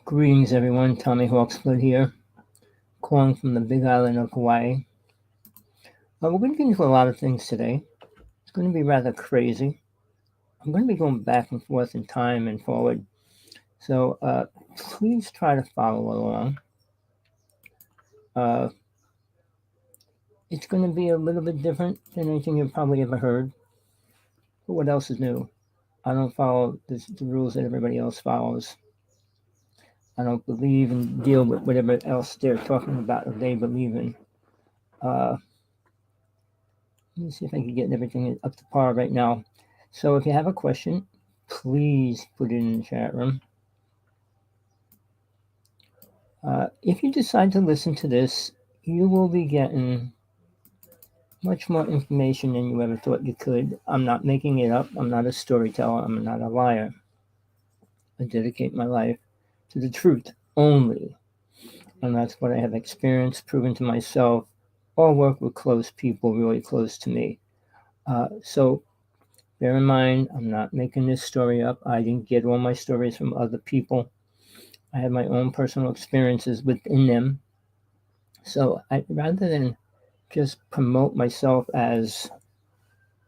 Greetings, everyone. Rev.Hawksblood here, calling from the big island of Hawaii. We're going to get into a lot of things today. It's going to be rather crazy. I'm going to be going back and forth in time and forward. So please try to follow along. It's going to be a little bit different than anything you've probably ever heard. But what else is new? I don't follow the rules that everybody else follows. I don't believe and deal with whatever else they're talking about or they believe in. Let me see if I can get everything up to par right now. So if you have a question, please put it in the chat room. If you decide to listen to this, you will be getting much more information than you ever thought you could. I'm not making it up. I'm not a storyteller. I'm not a liar. I dedicate my life to the truth only. And that's what I have experienced, proven to myself, or work with close people really close to me. So bear in mind, I'm not making this story up. I didn't get all my stories from other people. I have my own personal experiences within them. So rather than just promote myself as,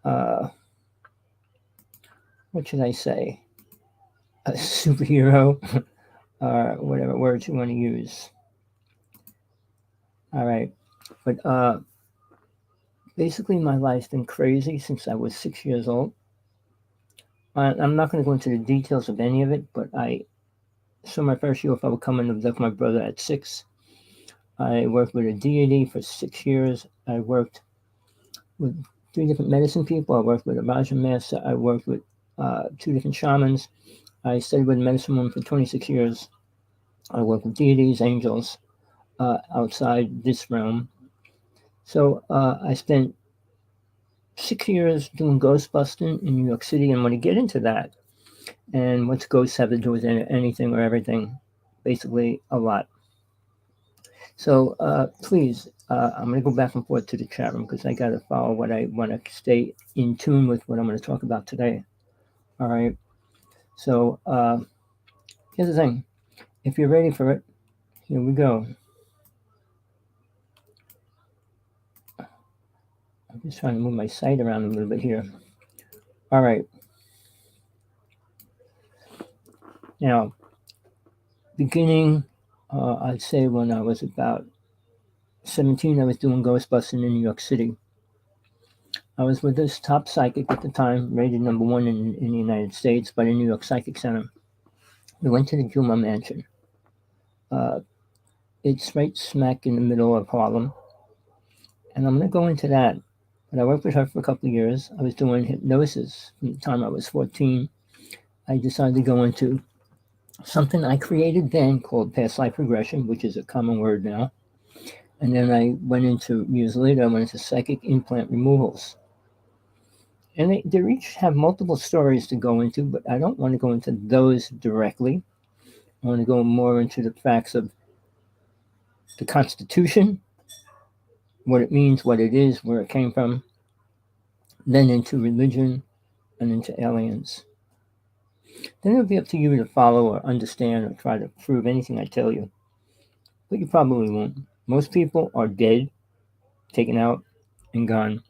what should I say, a superhero, or whatever words you want to use. All right. But basically, my life's been crazy since I was 6 years old. I'm not going to go into the details of any of it, but I saw my first UFO come and abduct my brother at 6. I worked with a deity for 6 years. I worked with 3 different medicine people. I worked with a Raja master. I worked with 2 different shamans. I studied with a medicine woman for 26 years. I worked with deities, angels outside this realm. So I spent 6 years doing ghost busting in New York City, and I want to get into that. And what's ghosts have to do with anything or everything? Basically, a lot. So please, I'm going to go back and forth to the chat room because I got to follow what I want to stay in tune with what I'm going to talk about today. All right. So here's the thing. If you're ready for it, here we go. I'm just trying to move my site around a little bit here. All right. Now, beginning, I'd say when I was about 17, I was doing ghost busting in New York City. I was with this top psychic at the time, rated #1 in the United States by the New York Psychic Center. We went to the Juma Mansion. It's right smack in the middle of Harlem. And I'm going to go into that. But I worked with her for a couple of years. I was doing hypnosis from the time I was 14. I decided to go into something I created then called past life regression, which is a common word now. And then I went into, years later, I went into psychic implant removals. And they each have multiple stories to go into, but I don't want to go into those directly. I want to go more into the facts of the Constitution, what it means, what it is, where it came from, then into religion and into aliens. Then it'll be up to you to follow or understand or try to prove anything I tell you. But you probably won't. Most people are dead, taken out, and gone.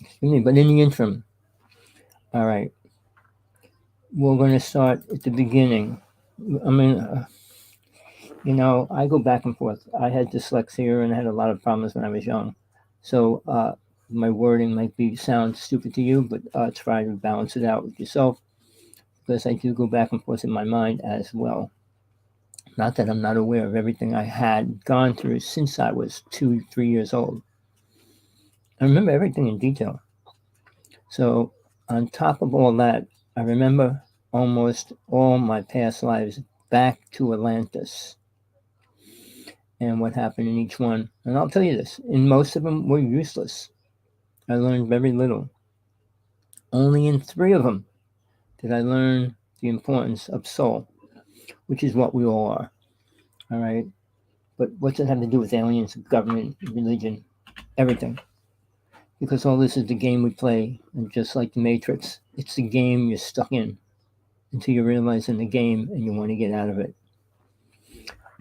Excuse me, but in the interim, all right, we're going to start at the beginning. I mean, I go back and forth. I had dyslexia and I had a lot of problems when I was young. So my wording might sound stupid to you, but try to balance it out with yourself because I do go back and forth in my mind as well. Not that I'm not aware of everything I had gone through since I was 2, 3 years old. I remember everything in detail. So on top of all that, I remember almost all my past lives back to Atlantis and what happened in each one. And I'll tell you this, and most of them were useless. I learned very little. Only in 3 of them did I learn the importance of soul, which is what we all are. All right? But what's it have to do with aliens, government, religion, everything? Because all this is the game we play, and just like the Matrix, it's the game you're stuck in. until you realize in the game and you want to get out of it.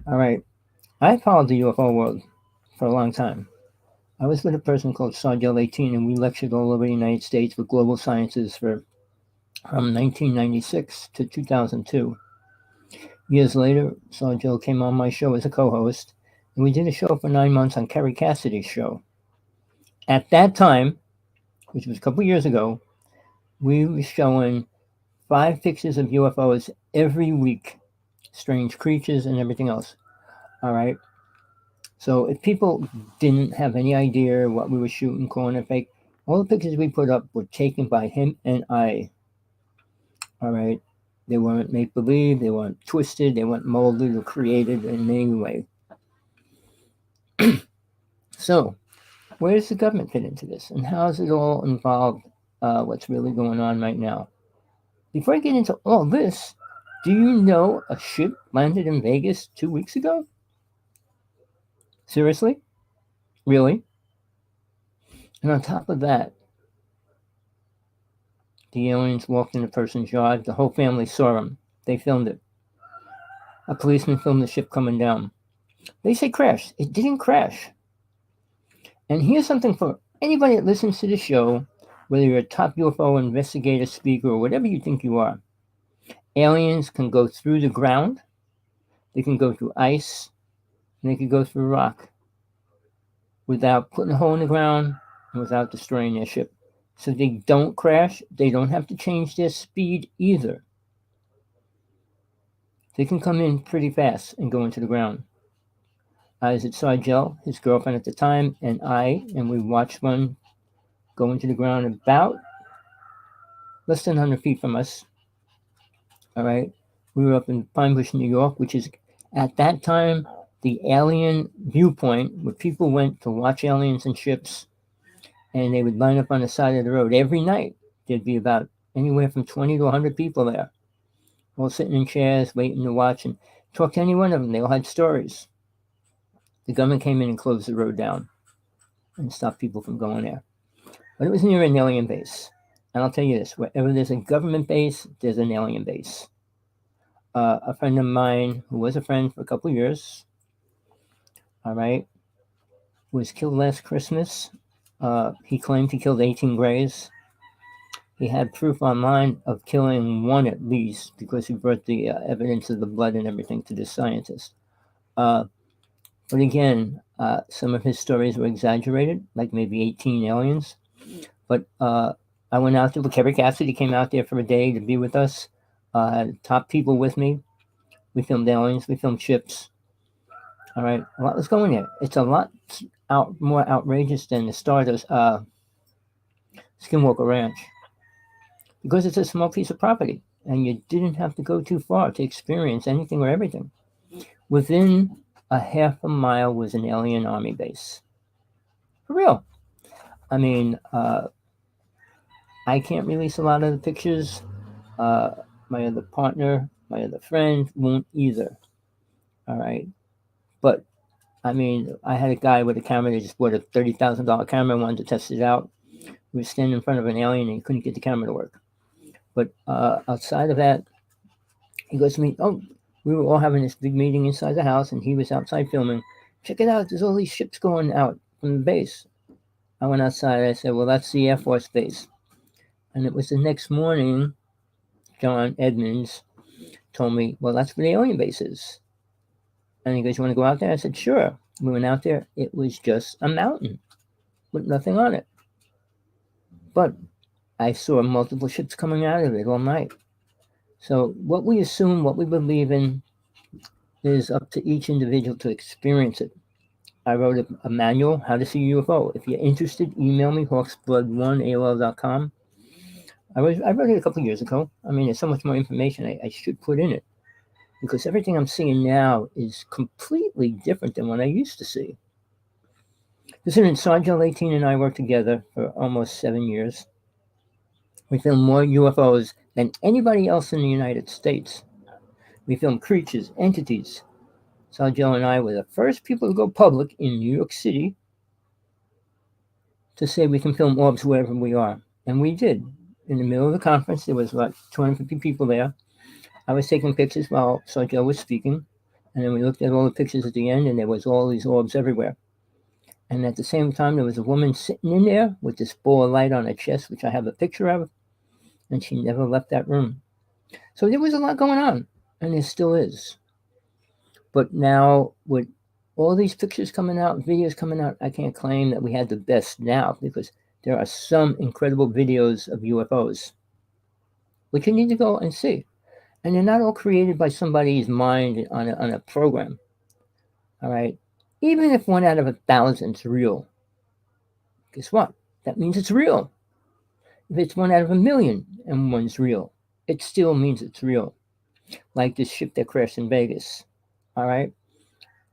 All right. I followed the UFO world for a long time. I was with a person called Sergeant 18, and we lectured all over the United States with global sciences from 1996 to 2002. Years later, Sergeant came on my show as a co-host, and we did a show for 9 months on Kerry Cassidy's show. At that time, which was a couple years ago, we were showing 5 pictures of UFOs every week, strange creatures and everything else. All right. So if people didn't have any idea what we were shooting, calling it fake, all the pictures we put up were taken by him and I. All right. They weren't make believe, they weren't twisted, they weren't molded or created in any way. So, where does the government fit into this? And how is it all involved? What's really going on right now? Before I get into all this, do you know a ship landed in Vegas 2 weeks ago? Seriously? Really? And on top of that, the aliens walked in a person's yard. The whole family saw them. They filmed it. A policeman filmed the ship coming down. They say crashed. It didn't crash. And here's something for anybody that listens to the show, whether you're a top UFO investigator, speaker, or whatever you think you are. Aliens can go through the ground. They can go through ice. And they can go through rock without putting a hole in the ground and without destroying their ship. So they don't crash. They don't have to change their speed either. They can come in pretty fast and go into the ground. I was at Sargel, his girlfriend at the time, and we watched one go into the ground about less than 100 feet from us. All right. We were up in Pine Bush, New York, which is at that time the alien viewpoint where people went to watch aliens and ships, and they would line up on the side of the road every night. There'd be about anywhere from 20 to 100 people there, all sitting in chairs, waiting to watch and talk to any one of them. They all had stories. The government came in and closed the road down and stopped people from going there. But it was near an alien base. And I'll tell you this, wherever there's a government base, there's an alien base. A friend of mine, who was a friend for a couple of years, all right, was killed last Christmas. He claimed he killed 18 grays. He had proof online of killing one at least because he brought the evidence of the blood and everything to this scientist. But again, some of his stories were exaggerated, like maybe 18 aliens. But I went out there with Kerry Cassidy, came out there for a day to be with us. Had top people with me. We filmed aliens, we filmed ships. All right, a lot was going there. It's a lot more outrageous than the Stardust Skinwalker Ranch because it's a small piece of property, and you didn't have to go too far to experience anything or everything. Within a half a mile was an alien army base. For real. I mean, I can't release a lot of the pictures. My other partner, my other friend won't either. All right. But, I mean, I had a guy with a camera that just bought a $30,000 camera, wanted to test it out. We were standing in front of an alien and he couldn't get the camera to work. But outside of that, he goes to me, oh, we were all having this big meeting inside the house and he was outside filming. Check it out, there's all these ships going out from the base. I went outside, I said, well, that's the Air Force base. And it was the next morning, John Edmonds told me, well, that's where the alien base is. And he goes, you want to go out there? I said, sure. We went out there. It was just a mountain with nothing on it. But I saw multiple ships coming out of it all night. So what we assume, what we believe in, is up to each individual to experience it. I wrote a manual, how to see a UFO. If you're interested, email me, hawksblood1@aol.com. I wrote it a couple of years ago. I mean, there's so much more information I should put in it because everything I'm seeing now is completely different than what I used to see. Listen, Sergeant 18 and I worked together for almost 7 years. We filmed more UFOs than anybody else in the United States. We filmed creatures, entities. Sergeant and I were the first people to go public in New York City to say we can film orbs wherever we are. And we did. In the middle of the conference, there was like 250 people there. I was taking pictures while Sergio was speaking, and then we looked at all the pictures at the end, and there was all these orbs everywhere. And at the same time, there was a woman sitting in there with this ball of light on her chest, which I have a picture of, and she never left that room. So there was a lot going on, and there still is. But now, with all these pictures coming out, videos coming out, I can't claim that we had the best now, because there are some incredible videos of UFOs, which you need to go and see. And they're not all created by somebody's mind on a program. All right. Even if 1 out of 1,000 is real, guess what? That means it's real. If it's 1 out of 1,000,000 and one's real, it still means it's real. Like this ship that crashed in Vegas. All right.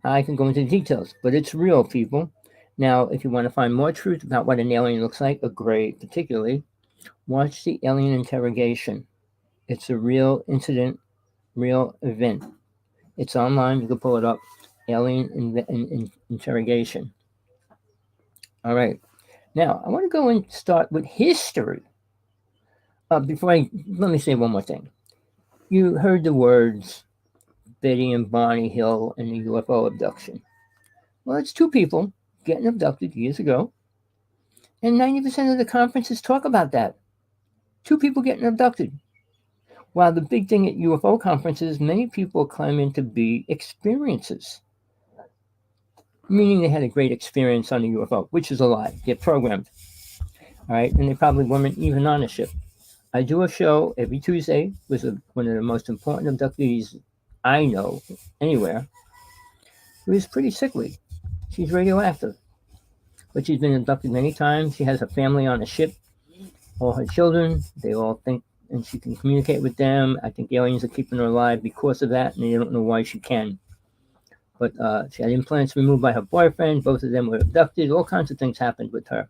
I can go into details, but it's real, people. Now, if you want to find more truth about what an alien looks like, a gray particularly, watch the alien interrogation. It's a real incident, real event. It's online. You can pull it up. Alien interrogation. All right. Now, I want to go and start with history. Let me say one more thing. You heard the words Betty and Barney Hill and the UFO abduction. Well, it's two people getting abducted years ago, and 90% of the conferences talk about that. Two people getting abducted. While the big thing at UFO conferences, many people are claiming to be experiences, meaning they had a great experience on a UFO, which is a lie. They're programmed. All right, and they probably weren't even on a ship. I do a show every Tuesday with one of the most important abductees I know anywhere, who is pretty sickly. She's radioactive, but she's been abducted many times. She has a family on a ship, all her children. They all think, and she can communicate with them. I think aliens are keeping her alive because of that, and they don't know why she can. But she had implants removed by her boyfriend. Both of them were abducted. All kinds of things happened with her.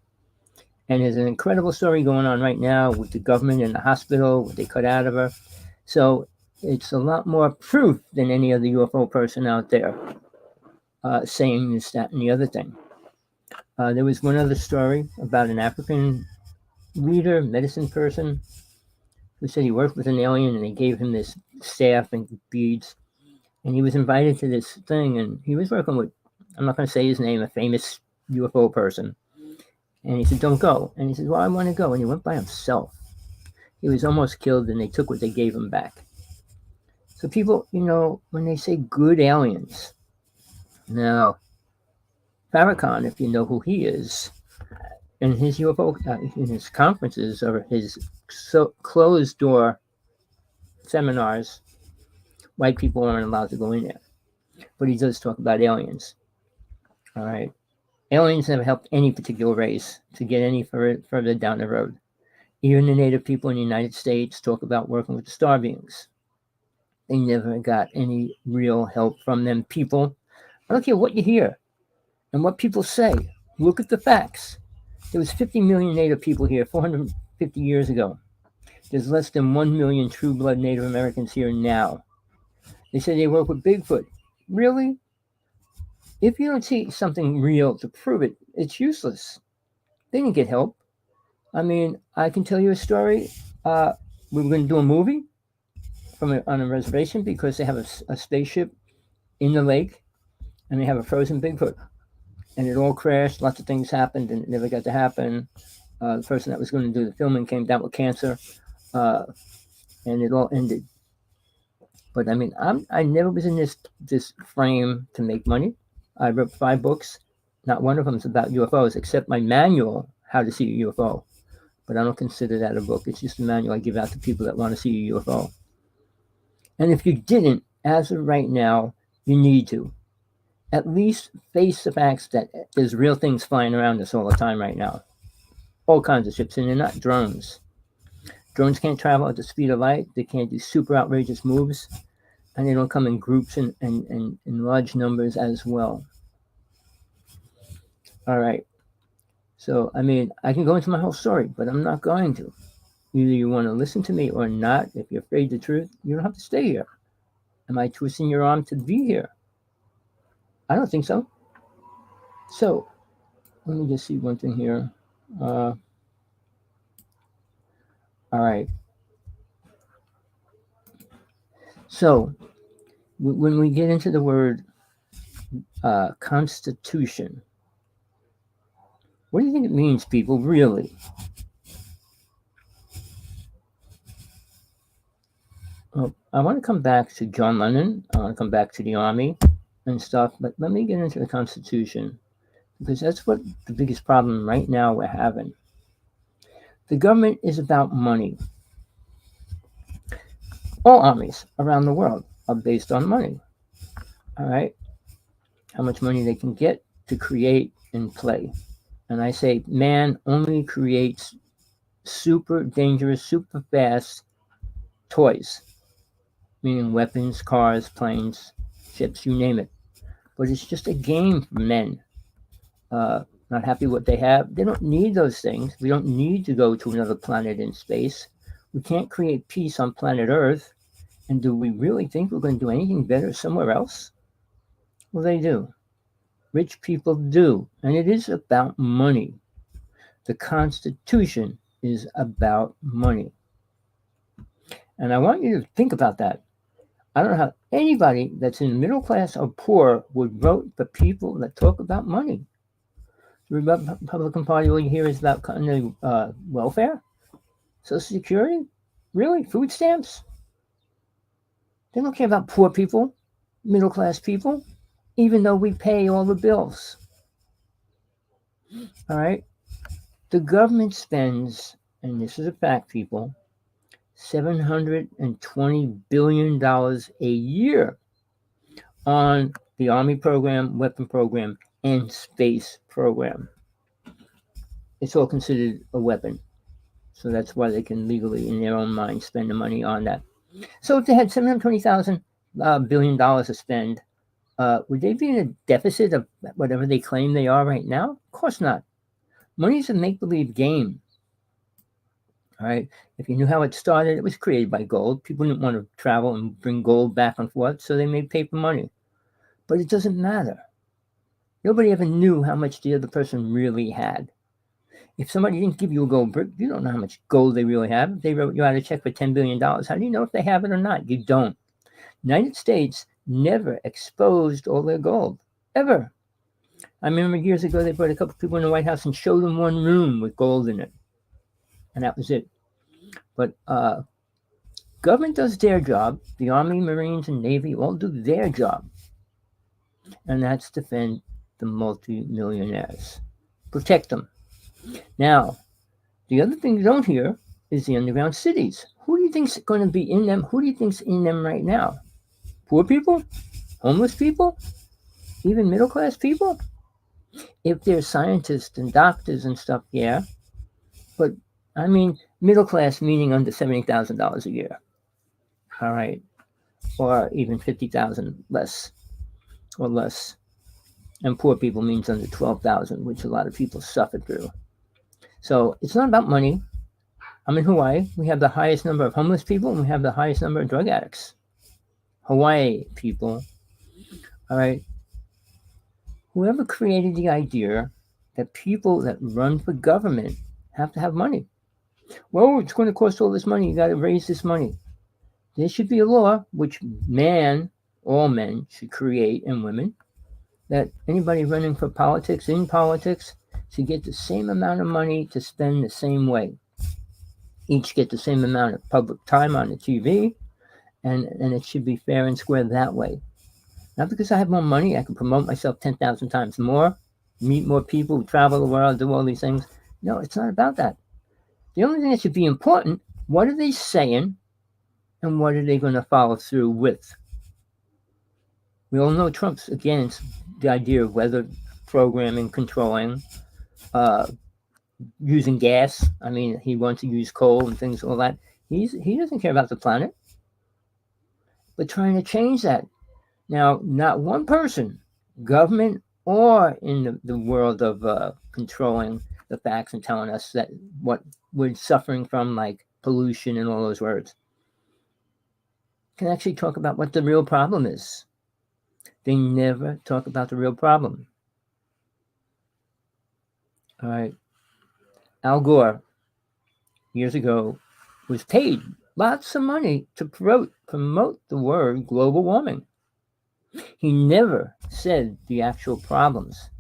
And there's an incredible story going on right now with the government and the hospital, what they cut out of her. So it's a lot more proof than any other UFO person out there saying this, that, and the other thing. There was one other story about an African leader, medicine person, who said he worked with an alien and they gave him this staff and beads. And he was invited to this thing, and he was working with, I'm not going to say his name, a famous UFO person. And he said, don't go. And he said, well, I want to go. And he went by himself. He was almost killed, and they took what they gave him back. So people, when they say good aliens, now, Farrakhan, if you know who he is, in his UFO, in his conferences or his closed door seminars, white people aren't allowed to go in there. But he does talk about aliens. All right. Aliens never helped any particular race to get any further down the road. Even the native people in the United States talk about working with the star beings. They never got any real help from them people. I don't care what you hear and what people say. Look at the facts. There was 50 million native people here 450 years ago. There's less than 1 million true blood Native Americans here now. They say they work with Bigfoot. Really? If you don't see something real to prove it, it's useless. They didn't get help. I mean, I can tell you a story. We were going to do a movie on a reservation because they have a spaceship in the lake, and they have a frozen Bigfoot. And it all crashed. Lots of things happened, and it never got to happen. The person that was going to do the filming came down with cancer, and it all ended. But I mean, I never was in this frame to make money. I wrote 5 books. Not one of them is about UFOs, except my manual, How to See a UFO. But I don't consider that a book. It's just a manual I give out to people that want to see a UFO. And if you didn't, as of right now, you need to. At least face the facts that there's real things flying around us all the time right now. All kinds of ships, and they're not drones. Drones can't travel at the speed of light. They can't do super outrageous moves. And they don't come in groups and in large numbers as well. All right. So, I mean, I can go into my whole story, but I'm not going to. Either you want to listen to me or not. If you're afraid of the truth, you don't have to stay here. Am I twisting your arm to be here? I don't think so. So, let me just see one thing here. All right. So when we get into the word Constitution, what do you think it means, people, really? Well, I want to come back to John Lennon. I want to come back to the Army and stuff, but let me get into the Constitution, because that's what the biggest problem right now we're having. The government is about money. All armies around the world are based on money. All right? How much money they can get to create and play. And I say man only creates super dangerous, super fast toys, meaning weapons, cars, planes, ships, you name it. But it's just a game for men. Not happy what they have. They don't need those things. We don't need to go to another planet in space. We can't create peace on planet Earth. And do we really think we're going to do anything better somewhere else? Well, they do. Rich people do. And it is about money. The Constitution is about money. And I want you to think about that. I don't know how anybody that's in the middle class or poor would vote for people that talk about money. The Republican Party, all you hear is about cutting welfare, Social Security, really, food stamps. They don't care about poor people, middle class people, even though we pay all the bills. All right? The government spends, and this is a fact, people, $720 billion a year on the Army program, weapon program, and space program. It's all considered a weapon. So that's why they can legally, in their own mind, spend the money on that. So if they had $720 billion to spend, would they be in a deficit of whatever they claim they are right now? Of course not. Money is a make-believe game. All right. If you knew how it started, it was created by gold. People didn't want to travel and bring gold back and forth, so they made paper money. But it doesn't matter. Nobody ever knew how much the other person really had. If somebody didn't give you a gold brick, you don't know how much gold they really have. If they wrote you out a check for $10 billion, how do you know if they have it or not? You don't. United States never exposed all their gold, ever. I remember years ago they brought a couple people in the White House and showed them one room with gold in it. And that was it. But government does their job. The Army, Marines, and Navy all do their job. And that's defend the multi-millionaires. Protect them. Now, the other thing you don't hear is the underground cities. Who do you think's going to be in them? Who do you think's in them right now? Poor people? Homeless people? Even middle-class people? If they're scientists and doctors and stuff, yeah. But, I mean, middle-class meaning under $70,000 a year. All right. Or even $50,000 less or less. And poor people means under $12,000, which a lot of people suffer through. So it's not about money. I'm in Hawaii. We have the highest number of homeless people, and we have the highest number of drug addicts. Hawaii, people. All right. Whoever created the idea that people that run for government have to have money. Well, it's going to cost all this money. You got to raise this money. There should be a law, which all men should create, and women, that anybody running for politics, in politics, should get the same amount of money to spend the same way. Each get the same amount of public time on the TV, and it should be fair and square that way. Not because I have more money, I can promote myself 10,000 times more, meet more people, travel the world, do all these things. No, it's not about that. The only thing that should be important, what are they saying, and what are they going to follow through with? We all know Trump's against the idea of weather programming, controlling, using gas. I mean, he wants to use coal and things, all that. He doesn't care about the planet. But trying to change that. Now, not one person, government or in the world of controlling the facts and telling us that what we're suffering from, like pollution and all those words, can actually talk about what the real problem is. They never talk about the real problem. All right. Al Gore, years ago, was paid lots of money to promote the word global warming. He never said the actual problems.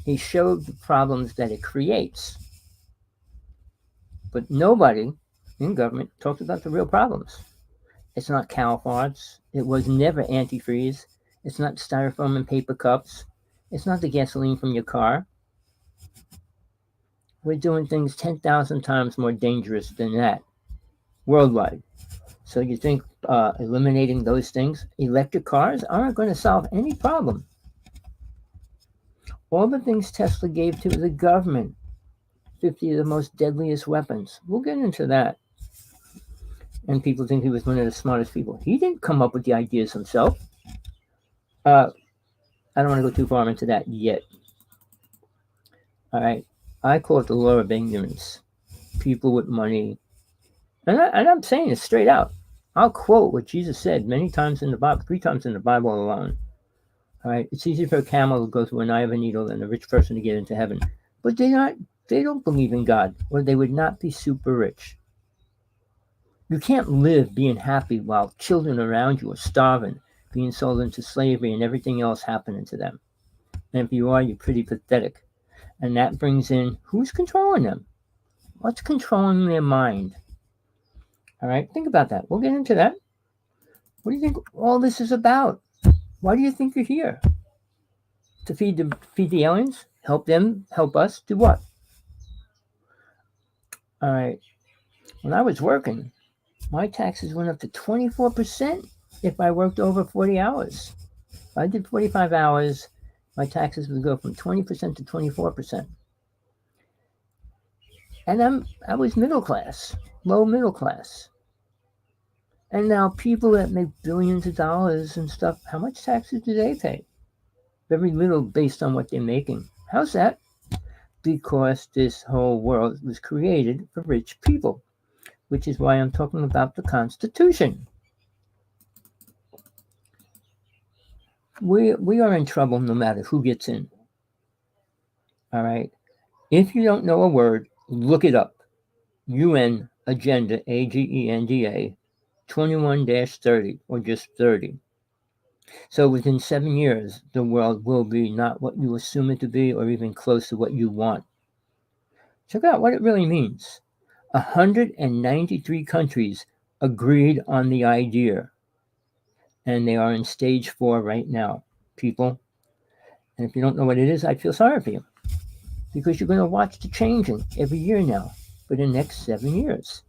He showed the problems that it creates. But nobody in government talked about the real problems. It's not cow farts. It was never antifreeze. It's not styrofoam and paper cups. It's not the gasoline from your car. We're doing things 10,000 times more dangerous than that worldwide. So you think eliminating those things, electric cars aren't going to solve any problem. All the things Tesla gave to the government, 50 of the most deadliest weapons. We'll get into that. And people think he was one of the smartest people. He didn't come up with the ideas himself. I don't want to go too far into that yet. All right. I call it the law of ignorance. People with money. And I'm saying it straight out. I'll quote what Jesus said many times in the Bible, 3 times in the Bible alone. All right. It's easier for a camel to go through an eye of a needle than a rich person to get into heaven. But they don't believe in God, or they would not be super rich. You can't live being happy while children around you are starving, being sold into slavery, and everything else happening to them. And if you are, you're pretty pathetic. And that brings in who's controlling them? What's controlling their mind? All right, think about that. We'll get into that. What do you think all this is about? Why do you think you're here? To feed the aliens? Help them? Help us? Do what? All right. When I was working, my taxes went up to 24% if I worked over 40 hours. If I did 45 hours, my taxes would go from 20% to 24%. And I was middle class, low middle class. And now people that make billions of dollars and stuff, how much taxes do they pay? Very little based on what they're making. How's that? Because this whole world was created for rich people, which is why I'm talking about the Constitution. We are in trouble no matter who gets in. All right? If you don't know a word, look it up. UN Agenda, AGENDA, 21-30, or just 30. So within 7 years, the world will be not what you assume it to be or even close to what you want. Check out what it really means. 193 countries agreed on the idea. And they are in stage 4 right now, people. And if you don't know what it is, I feel sorry for you. Because you're going to watch the changing every year now for the next 7 years.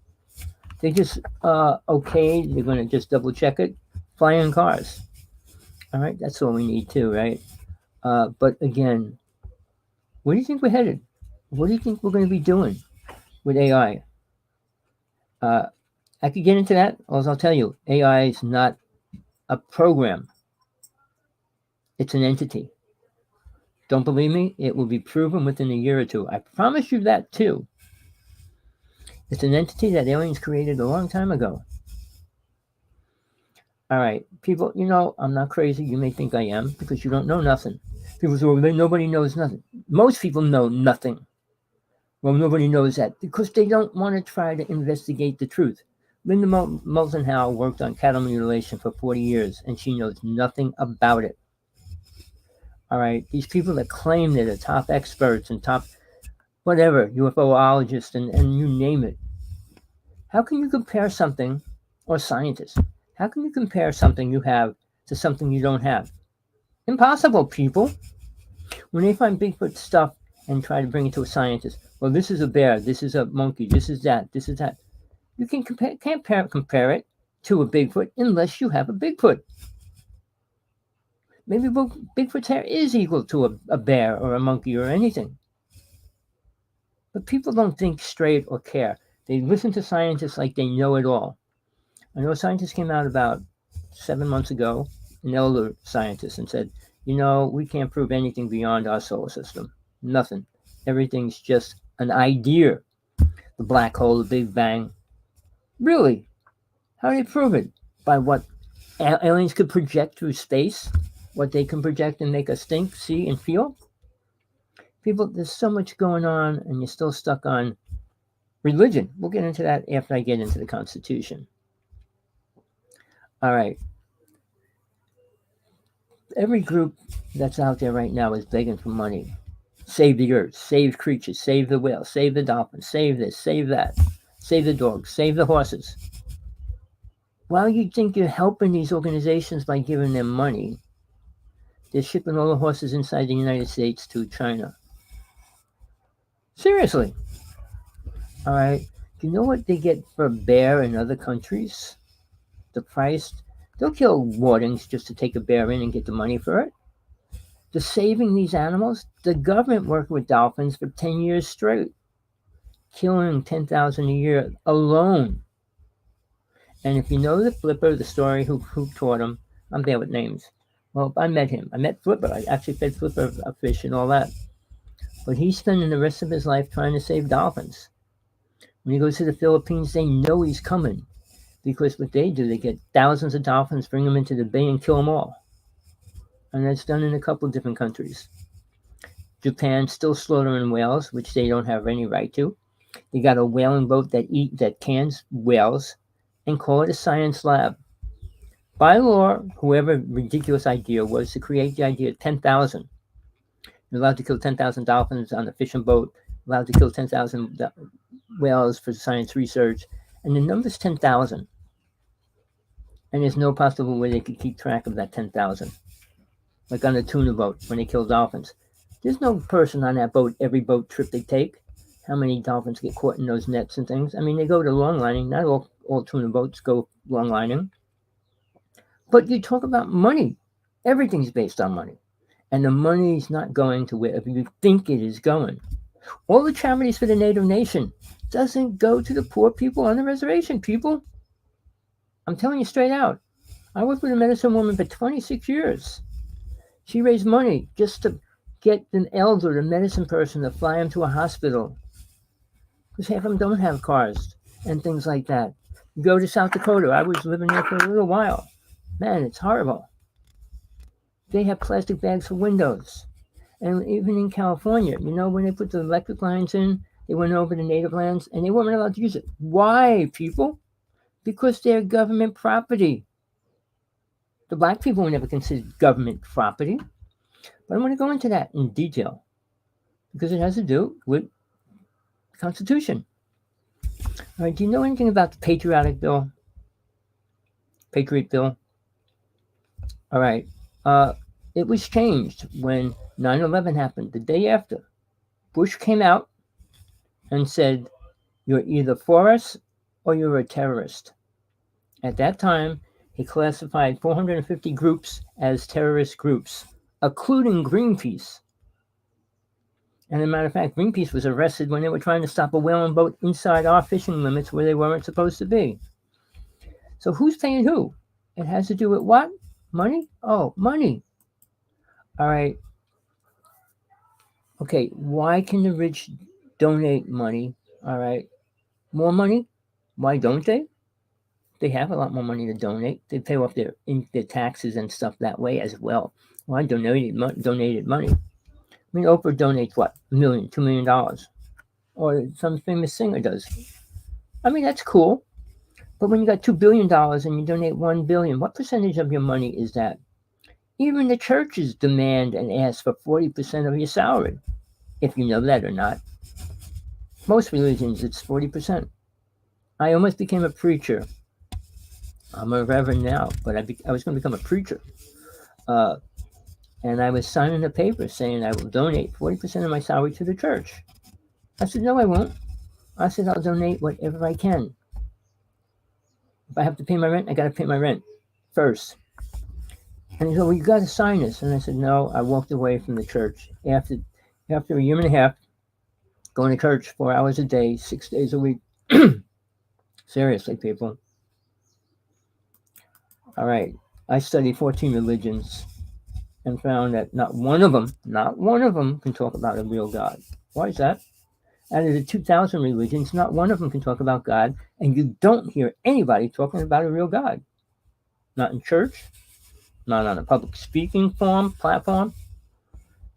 They just, okay, they're going to just double check it. Flying cars. All right, that's all we need too, right? But again, where do you think we're headed? What do you think we're going to be doing with AI? I could get into that, or I'll tell you, AI is not a program. It's an entity. Don't believe me? It will be proven within a year or two. I promise you that too. It's an entity that aliens created a long time ago. All right, people, I'm not crazy. You may think I am because you don't know nothing. People say, well, nobody knows nothing. Most people know nothing. Well, nobody knows that because they don't want to try to investigate the truth. Linda Moulton Howe worked on cattle mutilation for 40 years, and she knows nothing about it. All right, these people that claim they're the top experts and top whatever, UFOologists and you name it. How can you compare something, or scientists, how can you compare something you have to something you don't have? Impossible, people. When they find Bigfoot stuff and try to bring it to a scientist, well, this is a bear, this is a monkey, this is that, this is that. You can't compare it to a Bigfoot unless you have a Bigfoot. Maybe Bigfoot's hair is equal to a bear or a monkey or anything. But people don't think straight or care. They listen to scientists like they know it all. I know a scientist came out about 7 months ago, an elder scientist, and said, we can't prove anything beyond our solar system. Nothing. Everything's just an idea. The black hole, the Big Bang. Really? How do they prove it? By what aliens could project through space? What they can project and make us think, see, and feel? People, there's so much going on, and you're still stuck on religion. We'll get into that after I get into the Constitution. All right. Every group that's out there right now is begging for money. Save the earth, save creatures, save the whales, save the dolphins, save this, save that, save the dogs, save the horses. While you think you're helping these organizations by giving them money, they're shipping all the horses inside the United States to China. Seriously. All right. Do you know what they get for a bear in other countries? The price. They'll kill wardens just to take a bear in and get the money for it. To saving these animals, the government worked with dolphins for 10 years straight, killing 10,000 a year alone. And if you know the Flipper, the story who taught him, I'm bad with names. Well, I met him. I met Flipper. I actually fed Flipper a fish and all that. But he's spending the rest of his life trying to save dolphins. When he goes to the Philippines, they know he's coming because what they do, they get thousands of dolphins, bring them into the bay, and kill them all. And that's done in a couple of different countries. Japan still slaughtering whales, which they don't have any right to. They got a whaling boat that cans whales and call it a science lab. By law, whoever ridiculous idea was to create the idea of 10,000. You're allowed to kill 10,000 dolphins on a fishing boat, allowed to kill 10,000 whales for science research, and the number's 10,000. And there's no possible way they could keep track of that 10,000. Like on a tuna boat when they kill dolphins. There's no person on that boat every boat trip they take. How many dolphins get caught in those nets and things? I mean, they go to long lining. Not all tuna boats go long lining. But you talk about money. Everything's based on money. And the money's not going to wherever you think it is going. All the charities for the Native Nation doesn't go to the poor people on the reservation, people. I'm telling you straight out. I worked with a medicine woman for 26 years. She raised money just to get an elder, a medicine person, to fly him to a hospital. Because half of them don't have cars and things like that. You go to South Dakota. I was living there for a little while. Man, it's horrible. They have plastic bags for windows. And even in California, when they put the electric lines in, they went over the native lands and they weren't allowed to use it. Why, people? Because they're government property. The black people were never considered government property. But I want to go into that in detail because it has to do with the Constitution. All right, do you know anything about the Patriot Bill? All right. It was changed when 9/11 happened. The day after, Bush came out and said, "You're either for us or you're a terrorist." At that time, he classified 450 groups as terrorist groups, including Greenpeace. And as a matter of fact, Greenpeace was arrested when they were trying to stop a whaling boat inside our fishing limits where they weren't supposed to be. So who's paying who? It has to do with what? Money? Oh, money. All right. Okay, why can the rich donate money? All right. More money? Why don't they? They have a lot more money to donate. They pay off their taxes and stuff that way as well. Well, I donated money. I mean, Oprah donates what? $1 million, $2 million. Or some famous singer does. I mean, that's cool. But when you got $2 billion and you donate $1 billion, what percentage of your money is that? Even the churches demand and ask for 40% of your salary, if you know that or not. Most religions, it's 40%. I almost became a preacher. I'm a reverend now, but I was going to become a preacher. And I was signing a paper saying I will donate 40% of my salary to the church. I said, no, I won't. I said, I'll donate whatever I can. If I have to pay my rent, I got to pay my rent first. And he said, well, you got to sign this. And I said, no, I walked away from the church. After a year and a half, going to church 4 hours a day, 6 days a week. Seriously, people. All right. I studied 14 religions and found that not one of them can talk about a real God. Why is that? Out of the 2,000 religions, not one of them can talk about God, and you don't hear anybody talking about a real God. Not in church, not on a public speaking platform,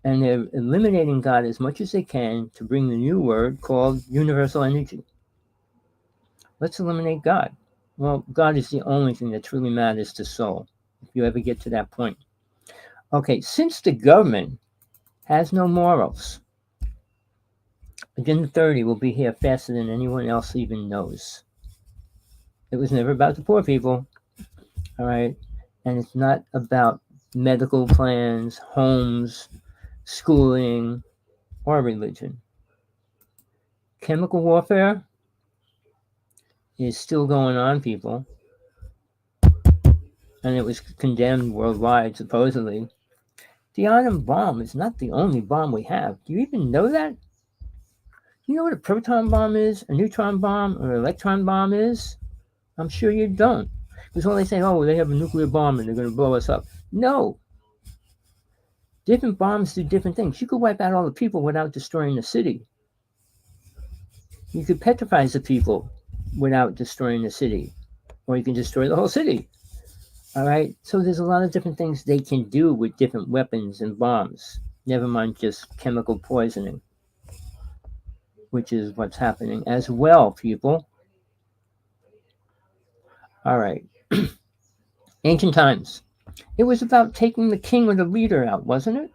and they're eliminating God as much as they can to bring the new word called universal energy. Let's eliminate God. Well, God is the only thing that truly matters to soul, if you ever get to that point. Okay, since the government has no morals, Agenda 30 will be here faster than anyone else even knows. It was never about the poor people, all right? And it's not about medical plans, homes, schooling, or religion. Chemical warfare is still going on, people, and it was condemned worldwide, supposedly. The atom bomb is not the only bomb we have. Do you even know that? Do you know what a proton bomb is, a neutron bomb, or an electron bomb is? I'm sure you don't. Because when they say, oh, they have a nuclear bomb and they're going to blow us up. No. Different bombs do different things. You could wipe out all the people without destroying the city. You could petrify the people without destroying the city. Or you can destroy the whole city. All right? So there's a lot of different things they can do with different weapons and bombs. Never mind just chemical poisoning, which is what's happening as well, people. All right. Ancient times. It was about taking the king or the leader out, wasn't it?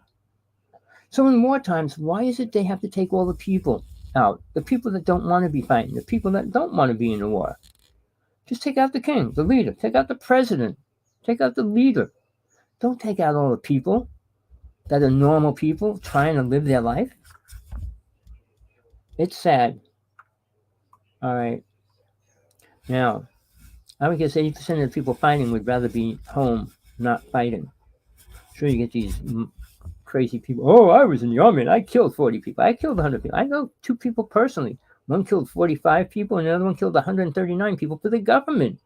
So in war times, why is it they have to take all the people out? The people that don't want to be fighting, the people that don't want to be in the war. Just take out the king, the leader, take out the president, take out the leader. Don't take out all the people that are normal people trying to live their life. It's sad. All right. Now, I would guess 80% of the people fighting would rather be home, not fighting. Sure, you get these crazy people. Oh, I was in the army and I killed 40 people. I killed 100 people. I know 2 people personally. One killed 45 people and the other one killed 139 people for the government.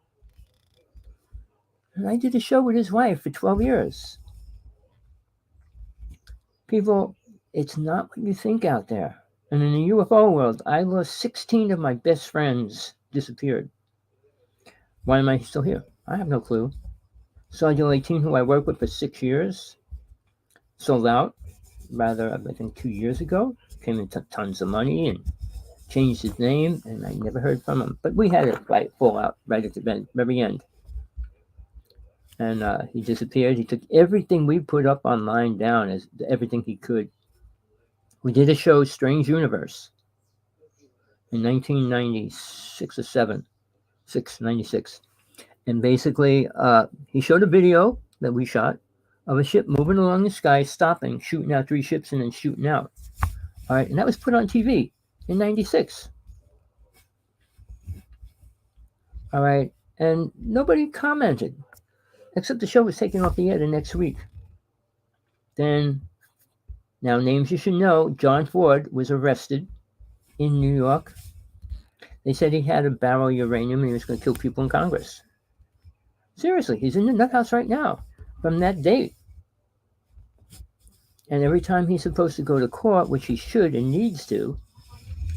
And I did a show with his wife for 12 years. People, it's not what you think out there. And in the UFO world, I lost 16 of my best friends disappeared. Why am I still here? I have no clue. Sergeant 18, who I worked with for 6 years, sold out, rather, I think 2 years ago, came into tons of money and changed his name, and I never heard from him. But we had a fight fallout right at the very end. And he disappeared. He took everything we put up online down as everything he could. We did a show, Strange Universe, in 1996 or 7, 96. And basically, he showed a video that we shot of a ship moving along the sky, stopping, shooting out 3 ships, and then shooting out. All right, and that was put on TV in 96. All right, and nobody commented, except the show was taken off the air the next week. Then, now names you should know, John Ford was arrested in New York. They said he had a barrel of uranium and he was going to kill people in Congress. Seriously, he's in the nut house right now from that date. And every time he's supposed to go to court, which he should and needs to,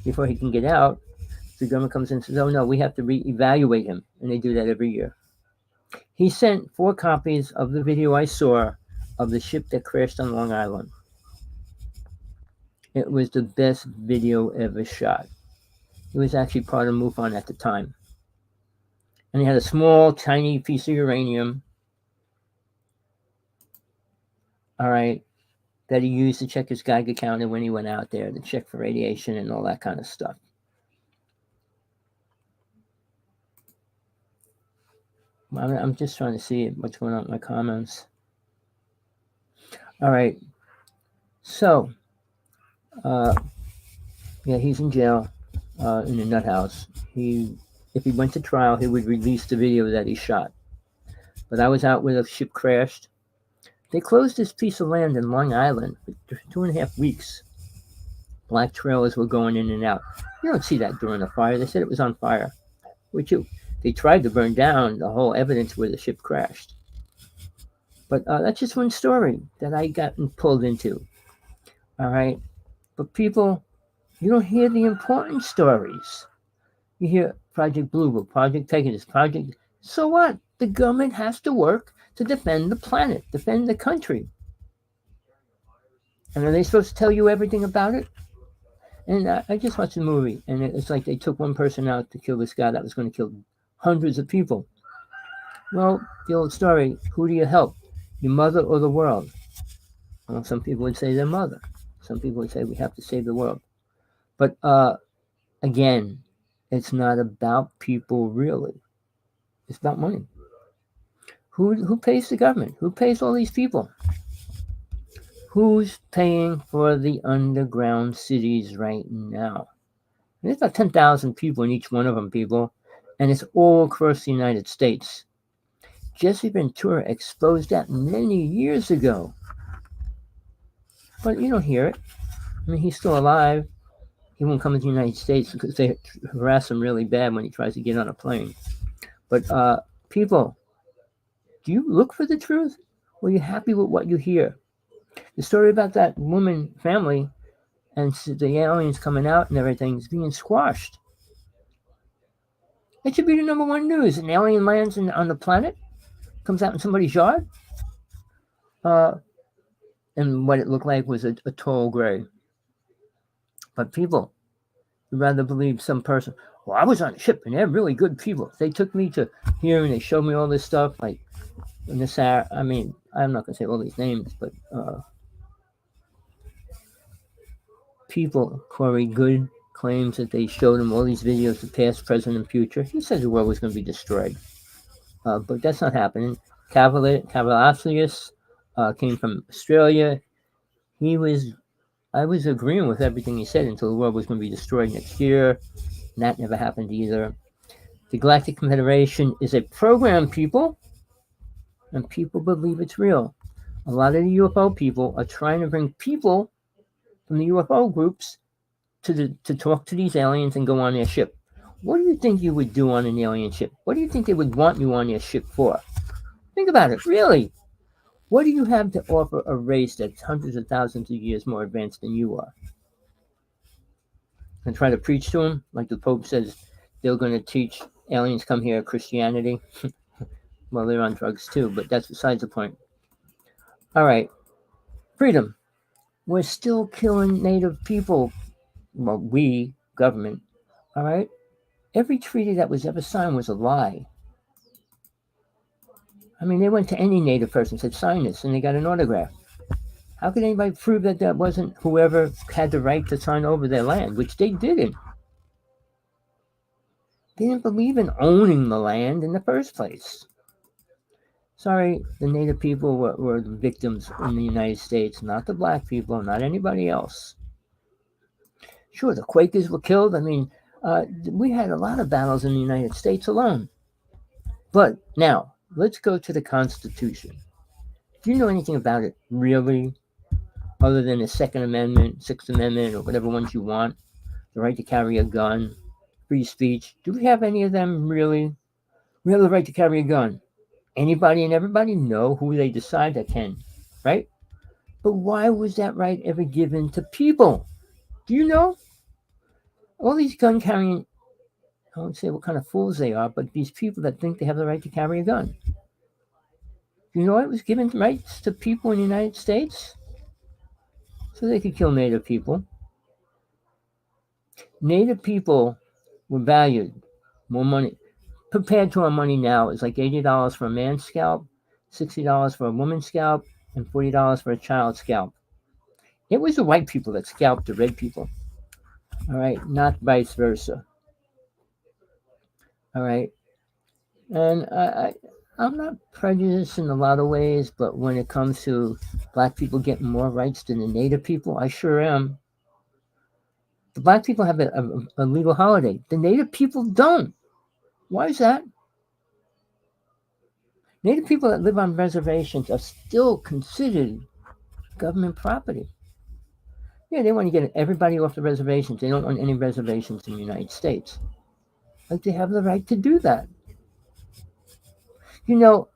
before he can get out, the government comes in and says, oh no, we have to reevaluate him. And they do that every year. He sent 4 copies of the video I saw of the ship that crashed on Long Island. It was the best video ever shot. It was actually part of MUFON at the time. And he had a small, tiny piece of uranium, all right, that he used to check his Geiger counter when he went out there to check for radiation and all that kind of stuff. I'm just trying to see what's going on with my comments. All right. So, yeah, he's in jail in the nut house. If he went to trial, he would release the video that he shot. But I was out when a ship crashed. They closed this piece of land in Long Island for 2.5 weeks. Black trailers were going in and out. You don't see that during a fire. They said it was on fire. They tried to burn down the whole evidence where the ship crashed. But that's just one story that I got pulled into. All right? But people, you don't hear the important stories. You hear Project Blue Book, Project Pegasus, Project... So what? The government has to work to defend the planet, defend the country. And are they supposed to tell you everything about it? And I just watched the movie, and it's like they took one person out to kill this guy that was going to kill hundreds of people. Well, the old story, who do you help? Your mother or the world? Well, some people would say their mother. Some people would say we have to save the world. But again, it's not about people really. It's about money. Who pays the government? Who pays all these people? Who's paying for the underground cities right now? There's about 10,000 people in each one of them, people, and it's all across the United States. Jesse Ventura exposed that many years ago. But you don't hear it. I mean, he's still alive. He won't come to the United States because they harass him really bad when he tries to get on a plane. But people, do you look for the truth? Or are you happy with what you hear? The story about that woman family and the aliens coming out and everything is being squashed. It should be the number one news. An alien lands on the planet, comes out in somebody's yard, and what it looked like was a tall gray. But people would rather believe some person. Well, I was on a ship and they're really good people. They took me to here and they showed me all this stuff. Like in this, I mean, I'm not gonna say all these names, but people, Corey Good claims that they showed him all these videos of past, present, and future. He said the world was going to be destroyed, but that's not happening. Cavalius came from Australia. I was agreeing with everything he said until the world was going to be destroyed next year. And that never happened either. The Galactic Confederation is a program, people, and people believe it's real. A lot of the UFO people are trying to bring people from the UFO groups to talk to these aliens and go on their ship. What do you think you would do on an alien ship? What do you think they would want you on their ship for? Think about it, really. What do you have to offer a race that's hundreds of thousands of years more advanced than you are? And try to preach to them, like the Pope says they're going to teach aliens come here Christianity. Well, they're on drugs too, but that's besides the point. All right, freedom. We're still killing Native people. Well, we, government, all right? Every treaty that was ever signed was a lie. I mean, they went to any Native person and said, sign this, and they got an autograph. How could anybody prove that that wasn't whoever had the right to sign over their land, which they didn't? They didn't believe in owning the land in the first place. Sorry, the Native people were the victims in the United States, not the black people, not anybody else. Sure, the Quakers were killed. I mean, we had a lot of battles in the United States alone. But now, let's go to the Constitution. Do you know anything about it, really? Other than the Second Amendment, Sixth Amendment, or whatever ones you want, the right to carry a gun, free speech. Do we have any of them, really? We have the right to carry a gun. Anybody and everybody know who they decide that can, right? But why was that right ever given to people? Do you know? All these gun carrying, I won't say what kind of fools they are, but these people that think they have the right to carry a gun. Do you know it was given rights to people in the United States? So they could kill Native people. Native people were valued more money. Compared to our money now, it's like $80 for a man's scalp, $60 for a woman's scalp, and $40 for a child's scalp. It was the white people that scalped the red people. All right, not vice versa. All right, and I'm not prejudiced in a lot of ways, but when it comes to black people getting more rights than the Native people, I sure am. The black people have a legal holiday. The Native people don't. Why is that? Native people that live on reservations are still considered government property. Yeah, they want to get everybody off the reservations. They don't want any reservations in the United States. Like they have the right to do that. You know,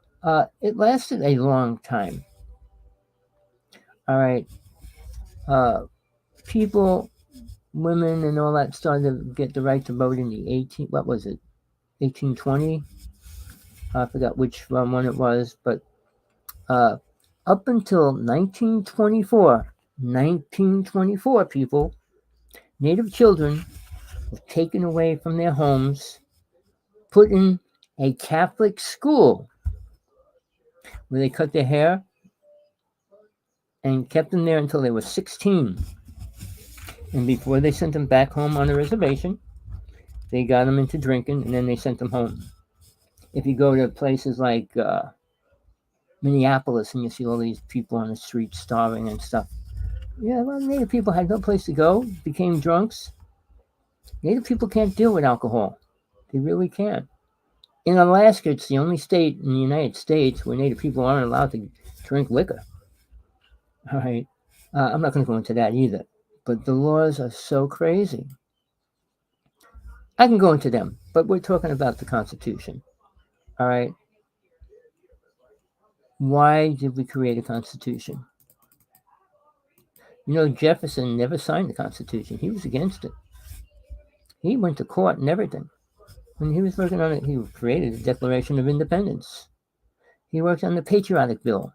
it lasted a long time. All right. People, women, and all that started to get the right to vote in the 1820? I forgot which one it was, but up until 1924, people, Native children were taken away from their homes, put in a Catholic school where they cut their hair and kept them there until they were 16. And before they sent them back home on a reservation, they got them into drinking, and then they sent them home. If you go to places like Minneapolis and you see all these people on the street starving and stuff, yeah, well, Native people had no place to go, became drunks. Native people can't deal with alcohol. They really can't. In Alaska, it's the only state in the United States where Native people aren't allowed to drink liquor. All right. I'm not going to go into that either. But the laws are so crazy. I can go into them, but we're talking about the Constitution. All right. Why did we create a Constitution? You know, Jefferson never signed the Constitution. He was against it. He went to court and everything. When he was working on it, he created the Declaration of Independence. He worked on the Patriotic Bill.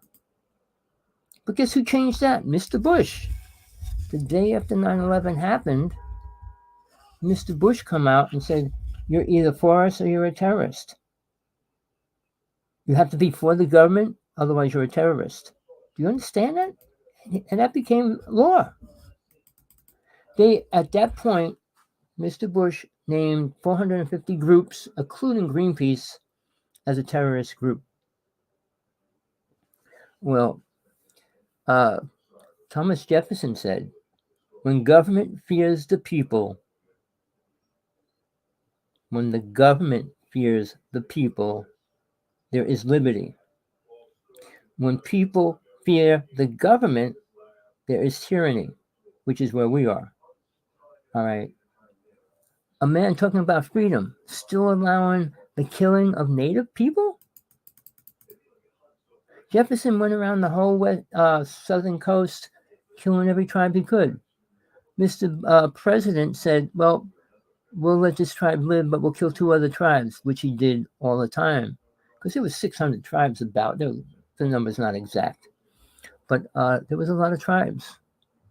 But guess who changed that? Mr. Bush. The day after 9/11 happened, Mr. Bush come out and said, you're either for us or you're a terrorist. You have to be for the government, otherwise you're a terrorist. Do you understand that? And that became law. At that point, Mr. Bush named 450 groups, including Greenpeace, as a terrorist group. Well, Thomas Jefferson said, when government fears the people, when the government fears the people, there is liberty. When people fear the government, there is tyranny, which is where we are. All right. A man talking about freedom, still allowing the killing of Native people? Jefferson went around the whole southern coast, killing every tribe he could. Mr. President said, well, we'll let this tribe live, but we'll kill 2 other tribes, which he did all the time. Because there was 600 tribes about. The number's not exact. But there was a lot of tribes.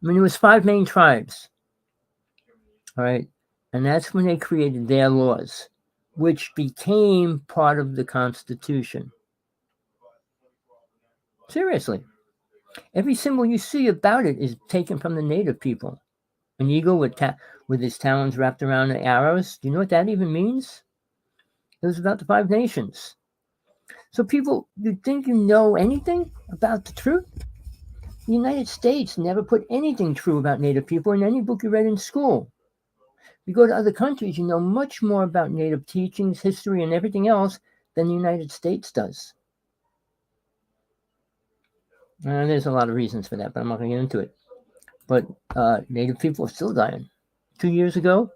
I mean, there was 5 main tribes. All right. And that's when they created their laws, which became part of the Constitution. Seriously. Every symbol you see about it is taken from the Native people. An eagle with his talons wrapped around the arrows. Do you know what that even means? It was about the 5 nations. So people, you think you know anything about the truth? The United States never put anything true about Native people in any book you read in school. You go to other countries, you know much more about Native teachings, history, and everything else than the United States does. There's a lot of reasons for that, but I'm not going to get into it. But Native people are still dying. 2 years ago,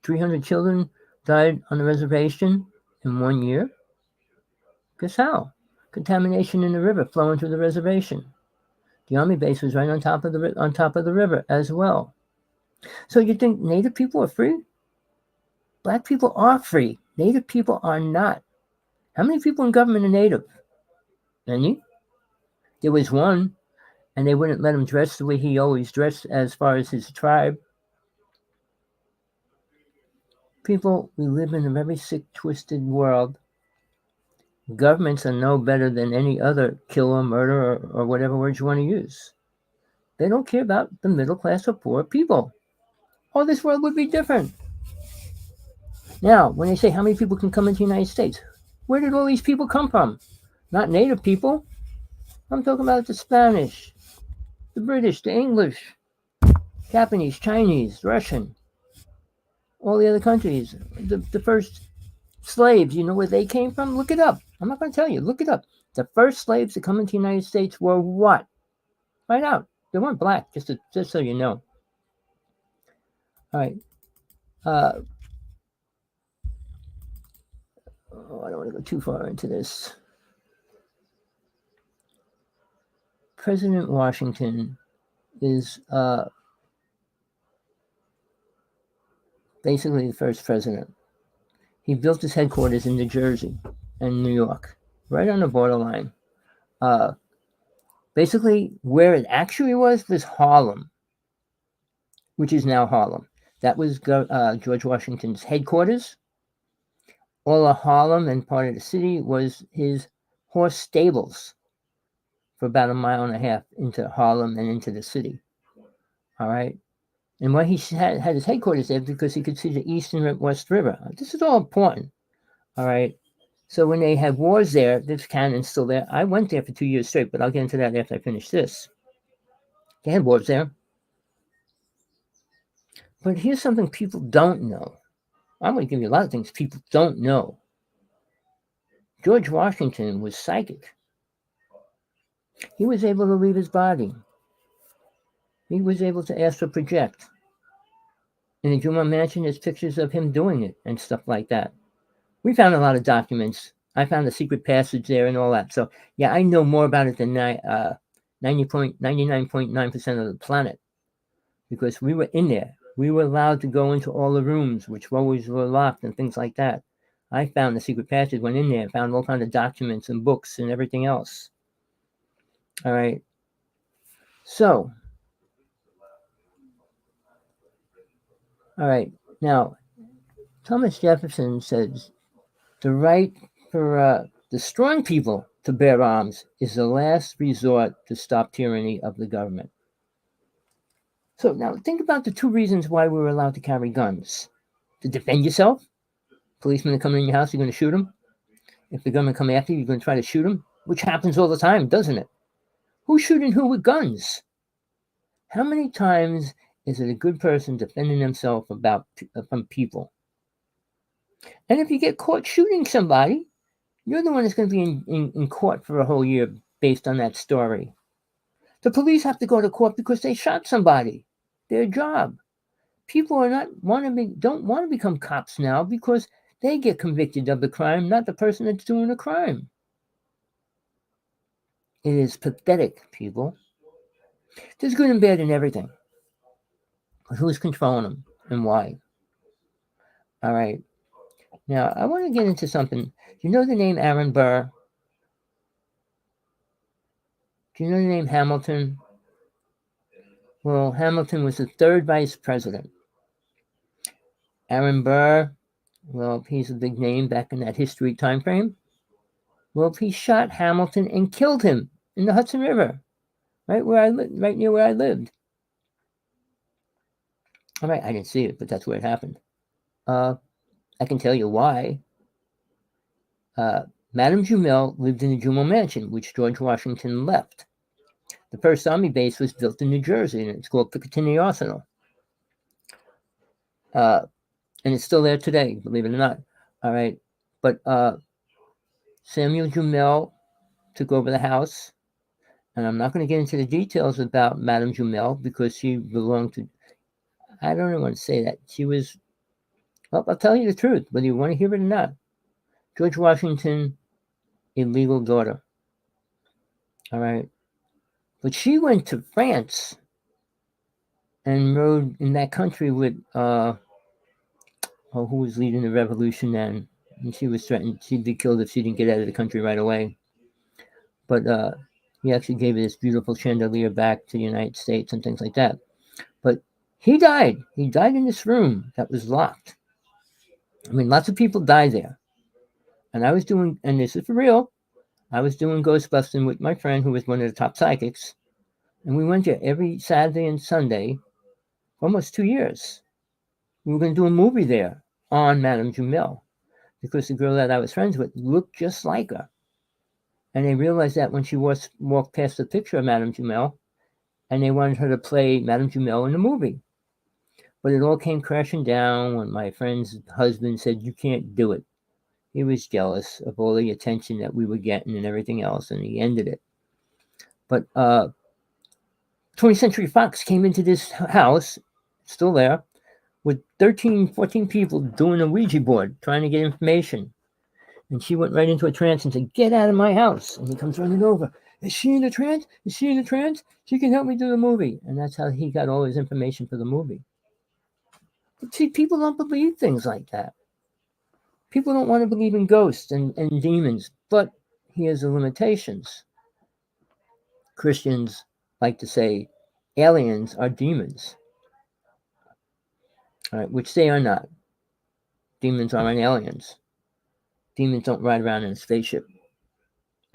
300 children died on the reservation in 1 year. Guess how? Contamination in the river flowing through the reservation. The army base was right on top of the river as well. So you think Native people are free? Black people are free. Native people are not. How many people in government are Native? Any? There was one, and they wouldn't let him dress the way he always dressed as far as his tribe. People, we live in a very sick, twisted world. Governments are no better than any other killer, murder, or whatever words you want to use. They don't care about the middle class or poor people. Oh, this world would be different. Now, when they say how many people can come into the United States, where did all these people come from? Not Native people. I'm talking about the Spanish, the British, the English, Japanese, Chinese, Russian, all the other countries. The first slaves, you know where they came from? Look it up. I'm not going to tell you. Look it up. The first slaves to come into the United States were what? Find out. They weren't black, just so you know. All right. I don't want to go too far into this. President Washington is basically the first president. He built his headquarters in New Jersey and New York, right on the borderline. Basically, where it actually was Harlem, which is now Harlem. That was George Washington's headquarters. all of Harlem and part of the city was his horse stables for about a mile and a half into Harlem and into the city. All right. And why he had his headquarters there because he could see the East and West River. This is all important. All right. So when they had wars there, this cannon's still there. I went there for 2 years straight, but I'll get into that after I finish this. They had wars there. But here's something people don't know. I'm going to give you a lot of things people don't know. George Washington was psychic. He was able to leave his body. He was able to astral project. In the Juma Mansion, there's pictures of him doing it and stuff like that. We found a lot of documents. I found a secret passage there and all that. So, yeah, I know more about it than 99.9% of the planet because we were in there. We were allowed to go into all the rooms, which always were locked and things like that. I found the secret passage, went in there, found all kinds of documents and books and everything else. All right. So, all right. Now, Thomas Jefferson says the right for the strong people to bear arms is the last resort to stop tyranny of the government. So now think about the two reasons why we were allowed to carry guns. To defend yourself. Policemen are coming in your house, you're going to shoot them. If the government come after you, you're going to try to shoot them, which happens all the time, doesn't it? Who's shooting who with guns? How many times is it a good person defending themselves from people? And if you get caught shooting somebody, you're the one that's going to be in court for a whole year based on that story. The police have to go to court because they shot somebody. Their job. People don't want to become cops now because they get convicted of the crime, not the person that's doing the crime. It is pathetic, people. There's good and bad in everything. But who's controlling them and why? All right. Now, I want to get into something. Do you know the name Aaron Burr? Do you know the name Hamilton? Well, Hamilton was the third vice president. Aaron Burr, well, he's a big name back in that history time frame. Well, he shot Hamilton and killed him in the Hudson River, right near where I lived. All right, I didn't see it, but that's where it happened. I can tell you why. Madame Jumel lived in the Jumel Mansion, which George Washington left. The first army base was built in New Jersey, and it's called Picatinny Arsenal. And it's still there today, believe it or not. All right. But Samuel Jumel took over the house. And I'm not going to get into the details about Madame Jumel because she belonged to, I don't even want to say that. She was, well, I'll tell you the truth, whether you want to hear it or not. George Washington, illegal daughter. All right. But she went to France and rode in that country with, who was leading the revolution then. And she was threatened she'd be killed if she didn't get out of the country right away. But he actually gave this beautiful chandelier back to the United States and things like that. But he died. He died in this room that was locked. I mean, lots of people died there. And I was doing, and this is for real, I was doing ghost busting with my friend who was one of the top psychics. And we went there every Saturday and Sunday for almost 2 years. We were going to do a movie there on Madame Jumel because the girl that I was friends with looked just like her. And they realized that when she walked past the picture of Madame Jumel, and they wanted her to play Madame Jumel in the movie. But it all came crashing down when my friend's husband said, "You can't do it." He was jealous of all the attention that we were getting and everything else, and he ended it. But 20th Century Fox came into this house, still there, with 13, 14 people doing a Ouija board, trying to get information. And she went right into a trance and said, "Get out of my house." And he comes running over. "Is she in a trance? Is she in a trance? She can help me do the movie." And that's how he got all his information for the movie. But see, people don't believe things like that. People don't want to believe in ghosts and demons. But here's the limitations. Christians like to say aliens are demons. All right, which they are not. Demons aren't aliens. Demons don't ride around in a spaceship.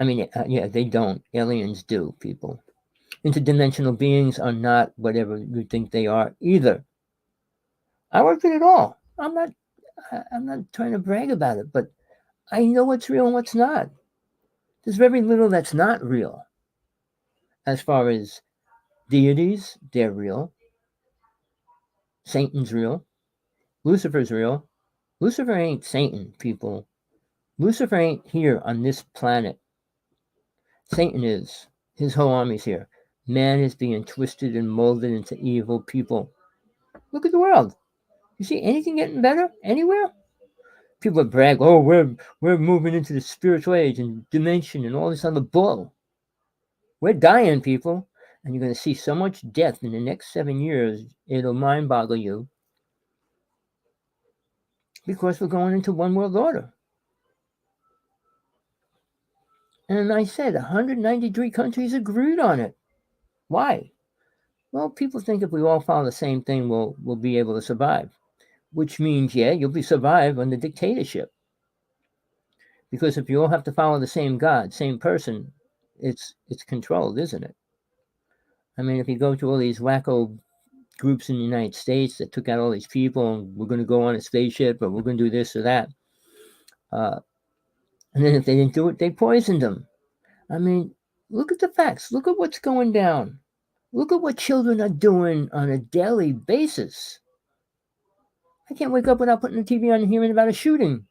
I mean, yeah, they don't. Aliens do, people. Interdimensional beings are not whatever you think they are either. I work with it all. I'm not trying to brag about it, but I know what's real and what's not. There's very little that's not real. As far as deities, they're real. Satan's real. Lucifer's real. Lucifer ain't Satan, people. Lucifer ain't here on this planet. Satan is. His whole army's here. Man is being twisted and molded into evil people. Look at the world. You see anything getting better anywhere? People brag, oh, we're moving into the spiritual age and dimension and all this other bull. We're dying, people. And you're going to see so much death in the next 7 years, it'll mind boggle you. Because we're going into one world order. And I said 193 countries agreed on it. Why? Well, people think if we all follow the same thing, we'll be able to survive. Which means, yeah, you'll be survive under dictatorship. Because if you all have to follow the same God, same person, it's controlled, isn't it? I mean, if you go to all these wacko groups in the United States that took out all these people, and we're going to go on a spaceship, or we're going to do this or that, and then if they didn't do it, they poisoned them. I mean, look at the facts. Look at what's going down. Look at what children are doing on a daily basis. I can't wake up without putting the TV on and hearing about a shooting.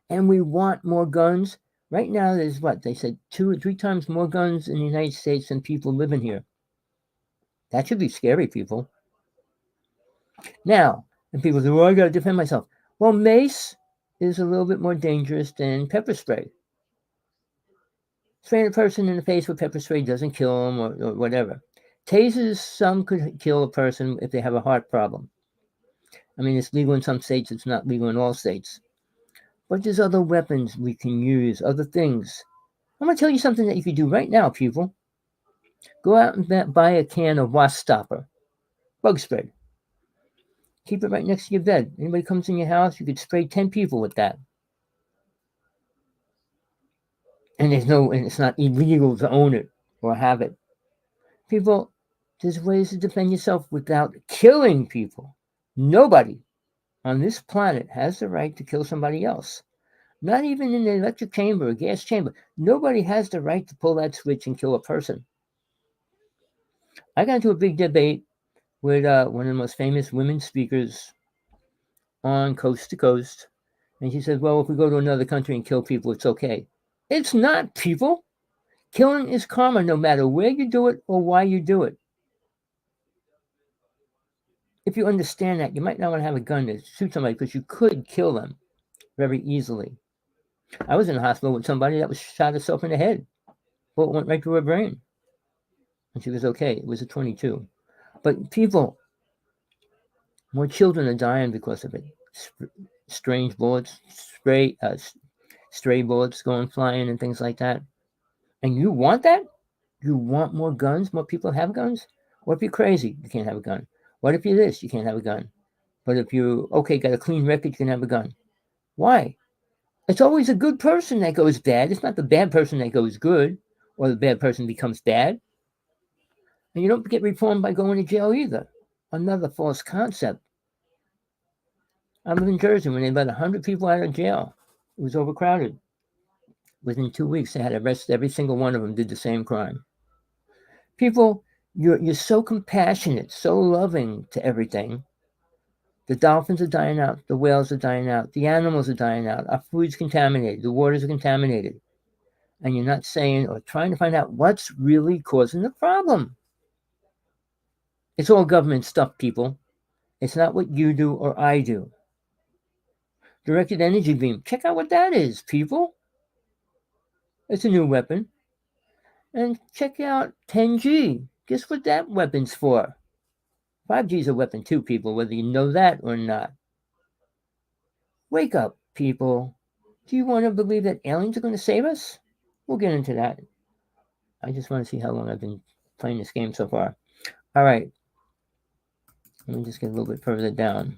And we want more guns. Right now, there's what? They said 2 or 3 times more guns in the United States than people living here. That should be scary, people. Now, and people say, well, I got to defend myself. Well, mace is a little bit more dangerous than pepper spray. Spraying a person in the face with pepper spray doesn't kill them or whatever. Tasers, some could kill a person if they have a heart problem. I mean, it's legal in some states, it's not legal in all states. But there's other weapons we can use, other things. I'm going to tell you something that you could do right now, people. Go out and buy a can of wasp stopper, bug spray. Keep it right next to your bed. Anybody comes in your house, you could spray 10 people with that. And it's not illegal to own it or have it. People, there's ways to defend yourself without killing people. Nobody on this planet has the right to kill somebody else. Not even in an electric chamber or gas chamber. Nobody has the right to pull that switch and kill a person. I got into a big debate with one of the most famous women speakers on Coast to Coast. And she said, well, if we go to another country and kill people, it's okay. It's not, people. Killing is karma no matter where you do it or why you do it. If you understand that, you might not want to have a gun to shoot somebody because you could kill them very easily. I was in the hospital with somebody that was shot herself in the head. Bullet went right through her brain. And she was okay. It was a 22. But people, more children are dying because of it. Strange bullets, stray bullets going flying and things like that. And you want that? You want more guns? More people have guns? What if you're crazy? You can't have a gun. What if you're this? You can't have a gun. But if you, got a clean record, you can have a gun. Why? It's always a good person that goes bad. It's not the bad person that goes good or the bad person becomes bad. And you don't get reformed by going to jail either. Another false concept. I live in Jersey when they let 100 people out of jail. It was overcrowded. Within 2 weeks, they had to arrest every single one of them did the same crime. People, you're so compassionate, so loving to everything. The dolphins are dying out. The whales are dying out. The animals are dying out. Our food's contaminated. The waters are contaminated. And you're not saying or trying to find out what's really causing the problem. It's all government stuff, people. It's not what you do or I do. Directed energy beam. Check out what that is, people. It's a new weapon. And check out 10G. Guess what that weapon's for? 5G is a weapon too, people, whether you know that or not. Wake up, people. Do you want to believe that aliens are going to save us? We'll get into that. I just want to see how long I've been playing this game so far. All right. Let me just get a little bit further down.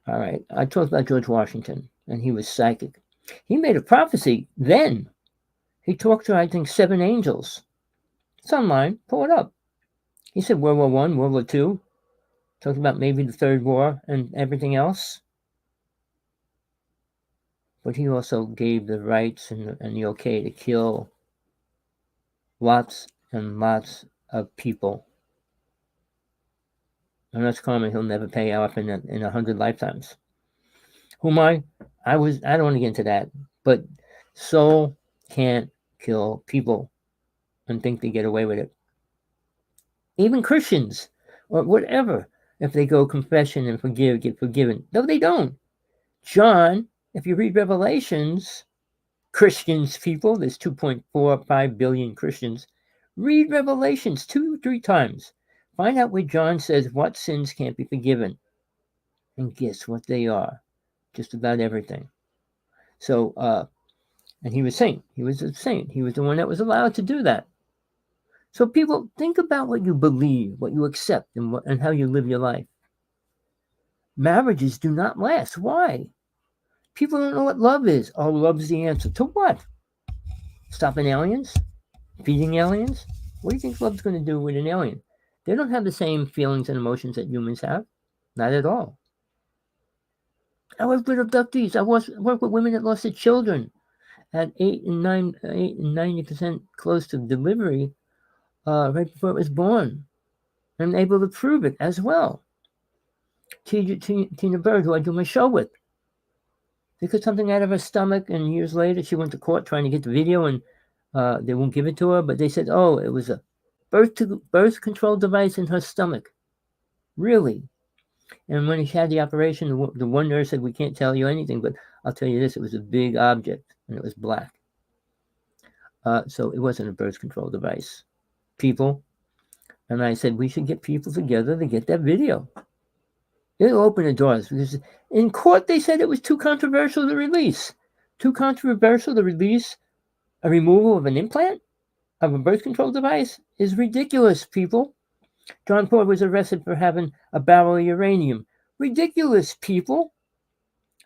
All right. I talked about George Washington, and he was psychic. He made a prophecy then. He talked to, I think, 7 angels. It's online. Pull it up. He said World War I, World War II. Talked about maybe the Third War and everything else. But he also gave the rights and the okay to kill lots and lots of people. And that's karma he'll never pay off in 100 lifetimes. Who am I? I don't want to get into that. But soul can't kill people and think they get away with it. Even Christians or whatever, if they go confession and forgive, get forgiven. No, they don't. John, if you read Revelations, Christians, people, there's 2.45 billion Christians, read Revelations 2-3 times. Find out where John says what sins can't be forgiven. And guess what they are? Just about everything. So, and he was saint. He was a saint. He was the one that was allowed to do that. So people, think about what you believe, what you accept, and how you live your life. Marriages do not last. Why? People don't know what love is. Oh, love is the answer. To what? Stopping aliens? Feeding aliens? What do you think love's going to do with an alien? They don't have the same feelings and emotions that humans have. Not at all. I work with abductees. I work with women that lost their children at 8 and 90% close to delivery right before it was born. I'm able to prove it as well. Tina Bird, who I do my show with, they cut something out of her stomach, and years later she went to court trying to get the video, and they won't give it to her. But they said, "Oh, it was a birth control device in her stomach." Really? And when she had the operation, the one nurse said, "We can't tell you anything, but I'll tell you this: it was a big object, and it was black." So it wasn't a birth control device. People, and I said we should get people together to get that video. It'll open the doors, because in court they said it was too controversial to release. Too controversial to release a removal of an implant of a birth control device is ridiculous, people. John Ford was arrested for having a barrel of uranium. Ridiculous, people.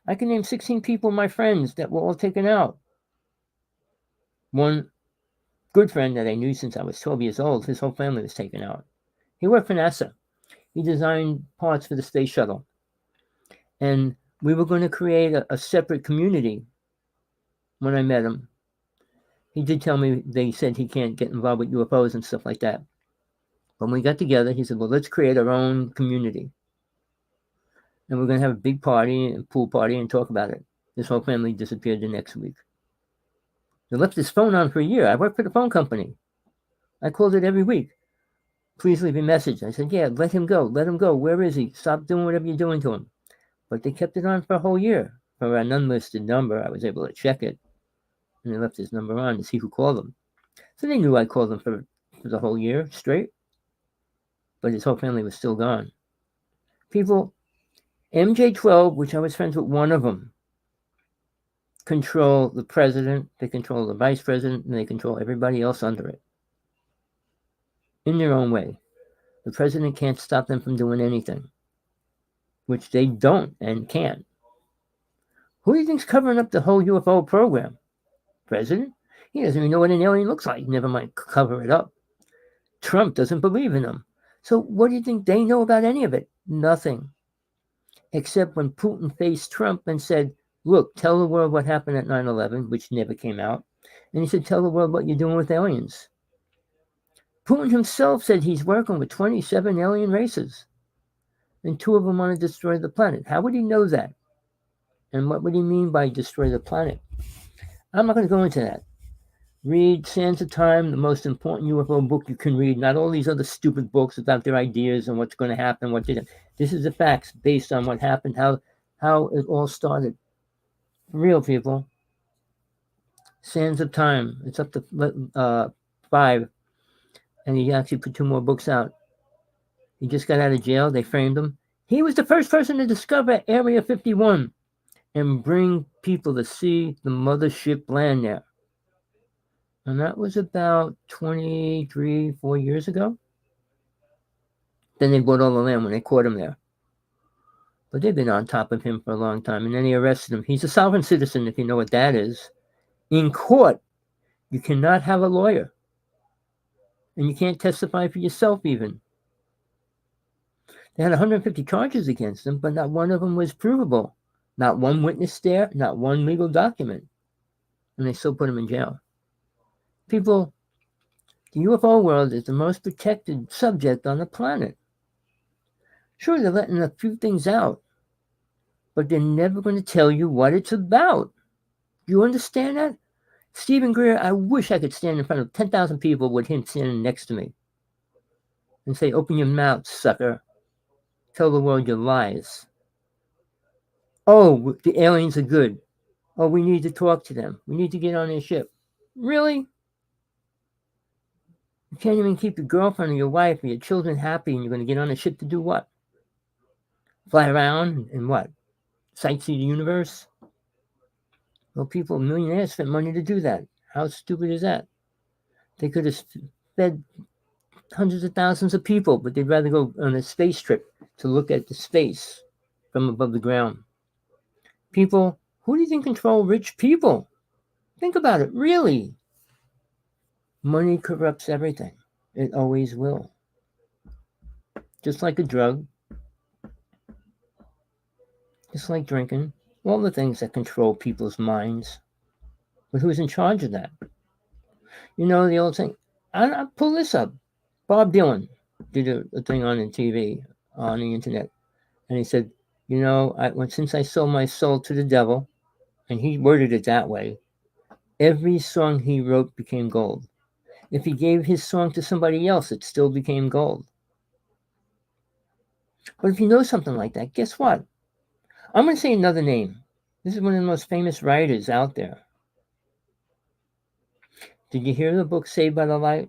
I can name 16 people, my friends, that were all taken out. One good friend that I knew since I was 12 years old, his whole family was taken out. He worked for NASA. He designed parts for the space shuttle. And we were going to create a separate community when I met him. He did tell me they said he can't get involved with UFOs and stuff like that. When we got together, he said, well, let's create our own community. And we're going to have a big party, a pool party, and talk about it. His whole family disappeared the next week. They left his phone on for a year. I worked for the phone company. I called it every week. Please leave a message. I said, yeah, let him go. Let him go. Where is he? Stop doing whatever you're doing to him. But they kept it on for a whole year. For an unlisted number, I was able to check it. And they left his number on to see who called them. So they knew I called them for the whole year straight. But his whole family was still gone. People, MJ-12, which I was friends with one of them, control the president, they control the vice president, and they control everybody else under it. In their own way. The president can't stop them from doing anything. Which they don't and can't. Who do you think's covering up the whole UFO program? President? He doesn't even know what an alien looks like. Never mind cover it up. Trump doesn't believe in them. So what do you think they know about any of it? Nothing. Except when Putin faced Trump and said, look, tell the world what happened at 9/11, which never came out. And he said, tell the world what you're doing with aliens. Putin himself said he's working with 27 alien races. And 2 of them want to destroy the planet. How would he know that? And what would he mean by destroy the planet? I'm not going to go into that. Read Sands of Time, the most important UFO book you can read, not all these other stupid books about their ideas and what's going to happen, what didn't. This is the facts based on what happened, how it all started. For real, people. Sands of Time. It's up to 5. And he actually put 2 more books out. He just got out of jail. They framed him. He was the first person to discover Area 51 and bring people to see the mothership land there. And that was about 4 years ago. Then they bought all the land when they caught him there. But they've been on top of him for a long time, and then they arrested him. He's a sovereign citizen, if you know what that is. In court, you cannot have a lawyer, and you can't testify for yourself even. They had 150 charges against him, but not one of them was provable. Not one witness there, not one legal document. And they still put him in jail. People, the UFO world is the most protected subject on the planet. Sure, they're letting a few things out, but they're never going to tell you what it's about. Do you understand that? Stephen Greer, I wish I could stand in front of 10,000 people with him standing next to me and say, open your mouth, sucker. Tell the world your lies. Oh, the aliens are good. Oh, we need to talk to them. We need to get on their ship. Really? You can't even keep your girlfriend or your wife or your children happy, and you're going to get on a ship to do what? Fly around and what? Sightsee the universe? Well, people, millionaires spent money to do that. How stupid is that? They could have fed hundreds of thousands of people, but they'd rather go on a space trip to look at the space from above the ground. People, who do you think control rich people? Think about it, really. Money corrupts everything. It always will. Just like a drug, just like drinking, all the things that control people's minds. But who's in charge of that? You know the old saying, I pull this up. Bob Dylan did a thing on the TV, on the internet, and he said, you know, since I sold my soul to the devil, and he worded it that way, every song he wrote became gold. If he gave his song to somebody else, it still became gold. But if you know something like that, guess what? I'm going to say another name. This is one of the most famous writers out there. Did you hear the book Saved by the Light?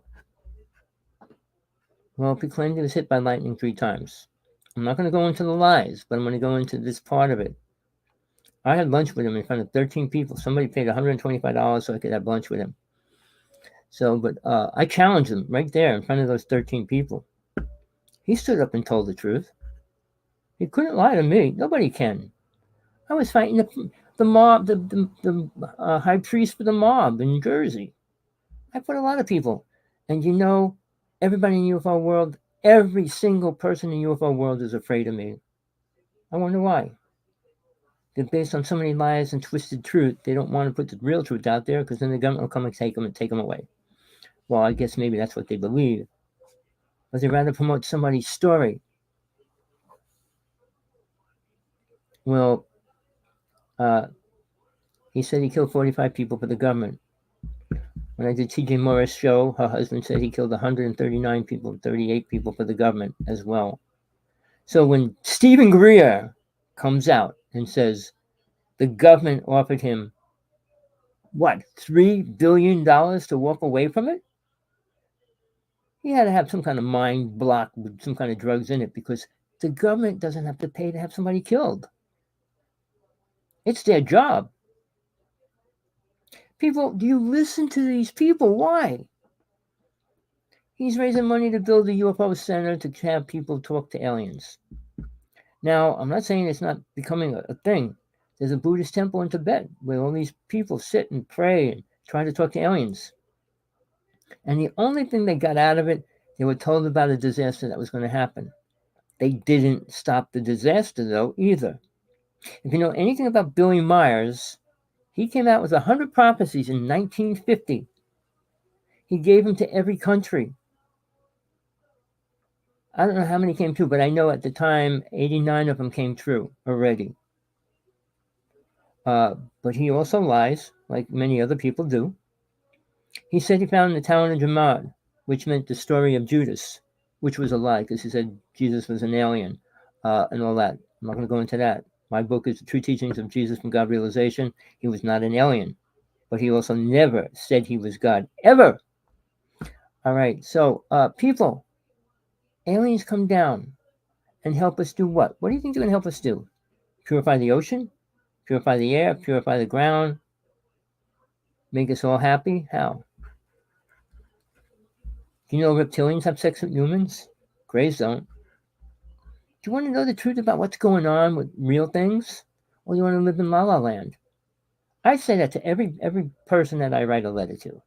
Well, he claimed he was hit by lightning 3 times. I'm not going to go into the lies, but I'm going to go into this part of it. I had lunch with him in front of 13 people. Somebody paid $125 so I could have lunch with him. So, but I challenged him right there in front of those 13 people. He stood up and told the truth. He couldn't lie to me. Nobody can. I was fighting the mob, the high priest for the mob in New Jersey. I fought a lot of people. And you know, everybody in the UFO world, every single person in the UFO world is afraid of me. I wonder why. They're based on so many lies and twisted truth. They don't want to put the real truth out there because then the government will come and take them away. Well, I guess maybe that's what they believe. But they'd rather promote somebody's story. Well, he said he killed 45 people for the government. When I did TJ Morris' show, her husband said he killed 139 people, 38 people for the government as well. So when Stephen Greer comes out and says the government offered him, what, $3 billion to walk away from it? He had to have some kind of mind block with some kind of drugs in it because the government doesn't have to pay to have somebody killed. It's their job. People, do you listen to these people? Why? He's raising money to build a UFO center to have people talk to aliens. Now, I'm not saying it's not becoming a thing. There's a Buddhist temple in Tibet where all these people sit and pray and try to talk to aliens. And the only thing they got out of it, they were told about a disaster that was going to happen. They didn't stop the disaster, though, either. If you know anything about Billy Myers, he came out with 100 prophecies in 1950. He gave them to every country. I don't know how many came true, but I know at the time 89 of them came true already. But he also lies, like many other people do. He said he found the Tower of Jamad, which meant the story of Judas, which was a lie because he said Jesus was an alien and all that. I'm not going to go into that. My book is The True Teachings of Jesus from God Realization. He was not an alien, but he also never said he was God, ever. All right, so people, aliens come down and help us do what? What do you think they're going to help us do? Purify the ocean? Purify the air? Purify the ground? Make us all happy? How? Do you know reptilians have sex with humans? Greys don't. Do you want to know the truth about what's going on with real things? Or do you want to live in la la land? I say that to every person that I write a letter to.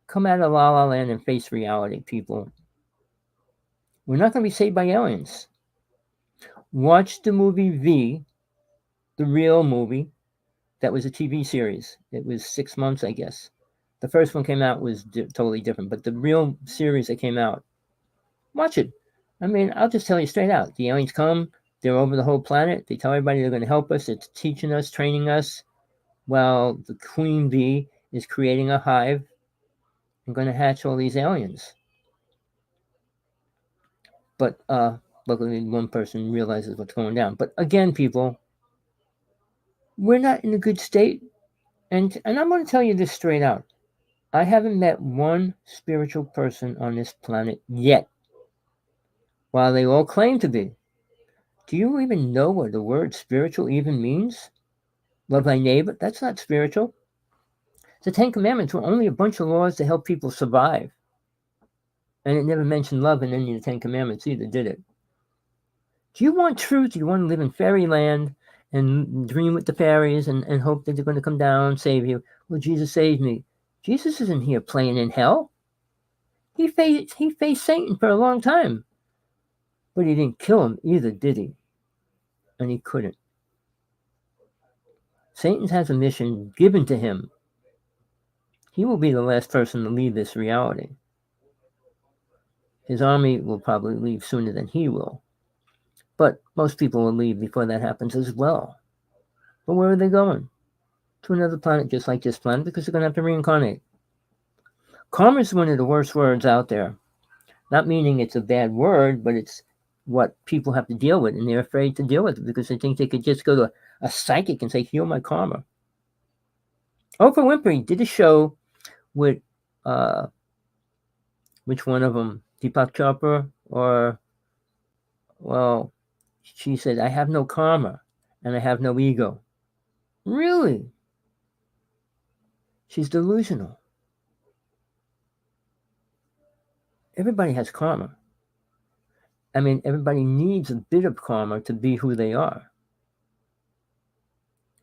Come out of la la land and face reality, people. We're not going to be saved by aliens. Watch the movie V, the real movie. That was a TV series. It was 6 months, I guess. The first one came out was totally different, but the real series that came out, watch it. I mean, I'll just tell you straight out. The aliens come, they're over the whole planet. They tell everybody they're going to help us. It's teaching us, training us. While the queen bee is creating a hive and going to hatch all these aliens. But luckily, one person realizes what's going down. But again, people, we're not in a good state. And I'm going to tell you this straight out. I haven't met one spiritual person on this planet yet, while they all claim to be. Do you even know what the word spiritual even means? Love thy neighbor? That's not spiritual. The Ten Commandments were only a bunch of laws to help people survive. And it never mentioned love in any of the Ten Commandments either, did it? Do you want truth? Do you want to live in fairyland and dream with the fairies and hope that they're going to come down and save you? Well, Jesus saved me. Jesus isn't here playing in hell. He faced Satan for a long time. But he didn't kill him either, did he? And he couldn't. Satan has a mission given to him. He will be the last person to leave this reality. His army will probably leave sooner than he will. But most people will leave before that happens as well. But where are they going? To another planet just like this planet, because they're going to have to reincarnate. Karma is one of the worst words out there. Not meaning it's a bad word, but it's what people have to deal with, and they're afraid to deal with it because they think they could just go to a psychic and say, heal my karma. Oprah Winfrey did a show with, which one of them? Deepak Chopra or, well, she said, I have no karma and I have no ego. Really? She's delusional. Everybody has karma. I mean, everybody needs a bit of karma to be who they are.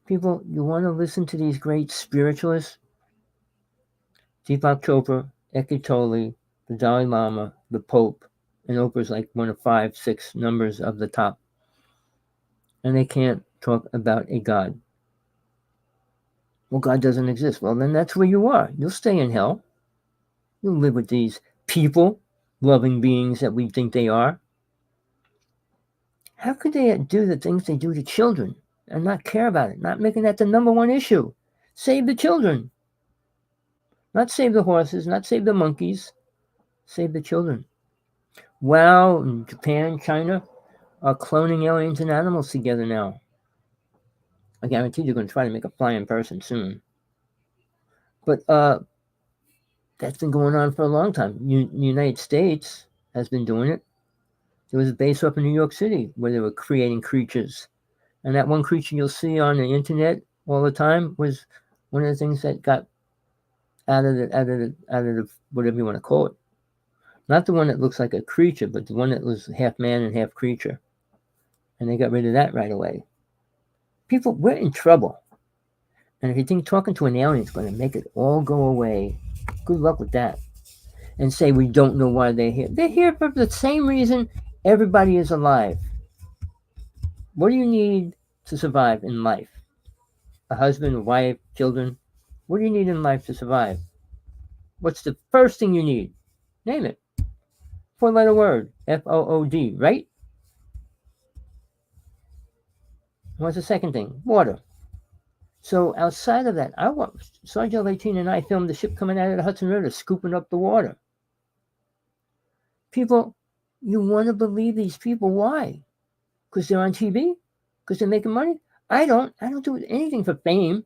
People, you want to listen to these great spiritualists? Deepak Chopra, Eckhart Tolle, the Dalai Lama, the Pope, and Oprah's like one of 5, 6 numbers of the top. And they can't talk about a God. Well, God doesn't exist. Well, then that's where you are. You'll stay in hell. You'll live with these people, loving beings that we think they are. How could they do the things they do to children and not care about it, not making that the number one issue? Save the children. Not save the horses, not save the monkeys. Save the children. Wow, in Japan, China are cloning aliens and animals together now. I guarantee they're going to try to make a flying person soon. But that's been going on for a long time. The United States has been doing it. There was a base up in New York City where they were creating creatures. And that one creature you'll see on the internet all the time was one of the things that got out of the whatever you want to call it. Not the one that looks like a creature, but the one that was half man and half creature. And they got rid of that right away. People, we're in trouble. And if you think talking to an alien is going to make it all go away, good luck with that. And say we don't know why they're here. They're here for the same reason everybody is alive. What do you need to survive in life? A husband, a wife, children? What do you need in life to survive? What's the first thing you need? Name it. 4-letter word. Food, right? What's the second thing? Water. So outside of that, Sergeant 18 and I filmed the ship coming out of the Hudson River, scooping up the water. People, you want to believe these people. Why? Because they're on TV? Because they're making money? I don't do anything for fame.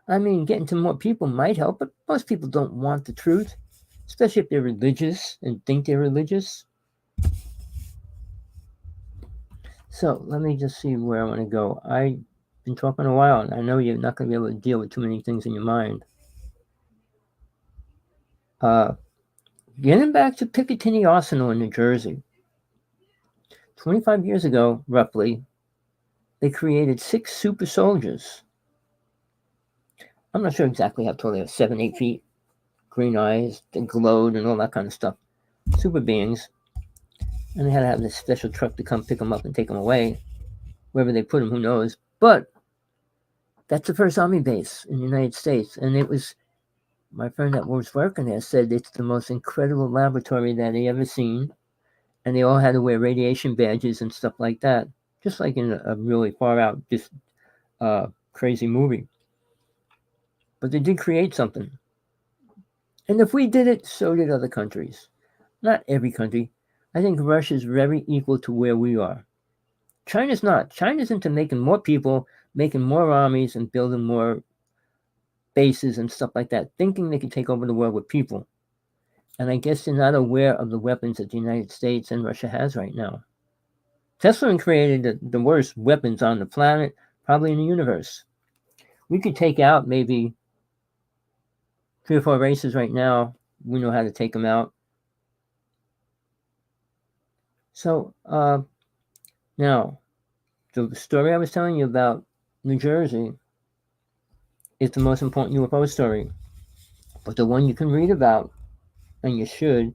I mean, getting to more people might help, but most people don't want the truth, especially if they're religious and think they're religious. So let me just see where I want to go. I've been talking a while, and I know you're not going to be able to deal with too many things in your mind. Getting back to Picatinny Arsenal in New Jersey. 25 years ago, roughly, they created 6 super soldiers. I'm not sure exactly how tall they are, 7, 8 feet, green eyes, they glowed and all that kind of stuff. Super beings. And they had to have this special truck to come pick them up and take them away. Wherever they put them, who knows. But that's the first army base in the United States. And it was, my friend that was working there said it's the most incredible laboratory that he ever seen. And they all had to wear radiation badges and stuff like that. Just like in a really far out, just crazy movie. But they did create something. And if we did it, so did other countries. Not every country. I think Russia's very equal to where we are. China's not. China's into making more people, making more armies, and building more bases and stuff like that, thinking they can take over the world with people. And I guess they're not aware of the weapons that the United States and Russia has right now. Tesla created the worst weapons on the planet, probably in the universe. We could take out maybe 3 or 4 races right now. We know how to take them out. So, now, the story I was telling you about New Jersey is the most important UFO story. But the one you can read about, and you should,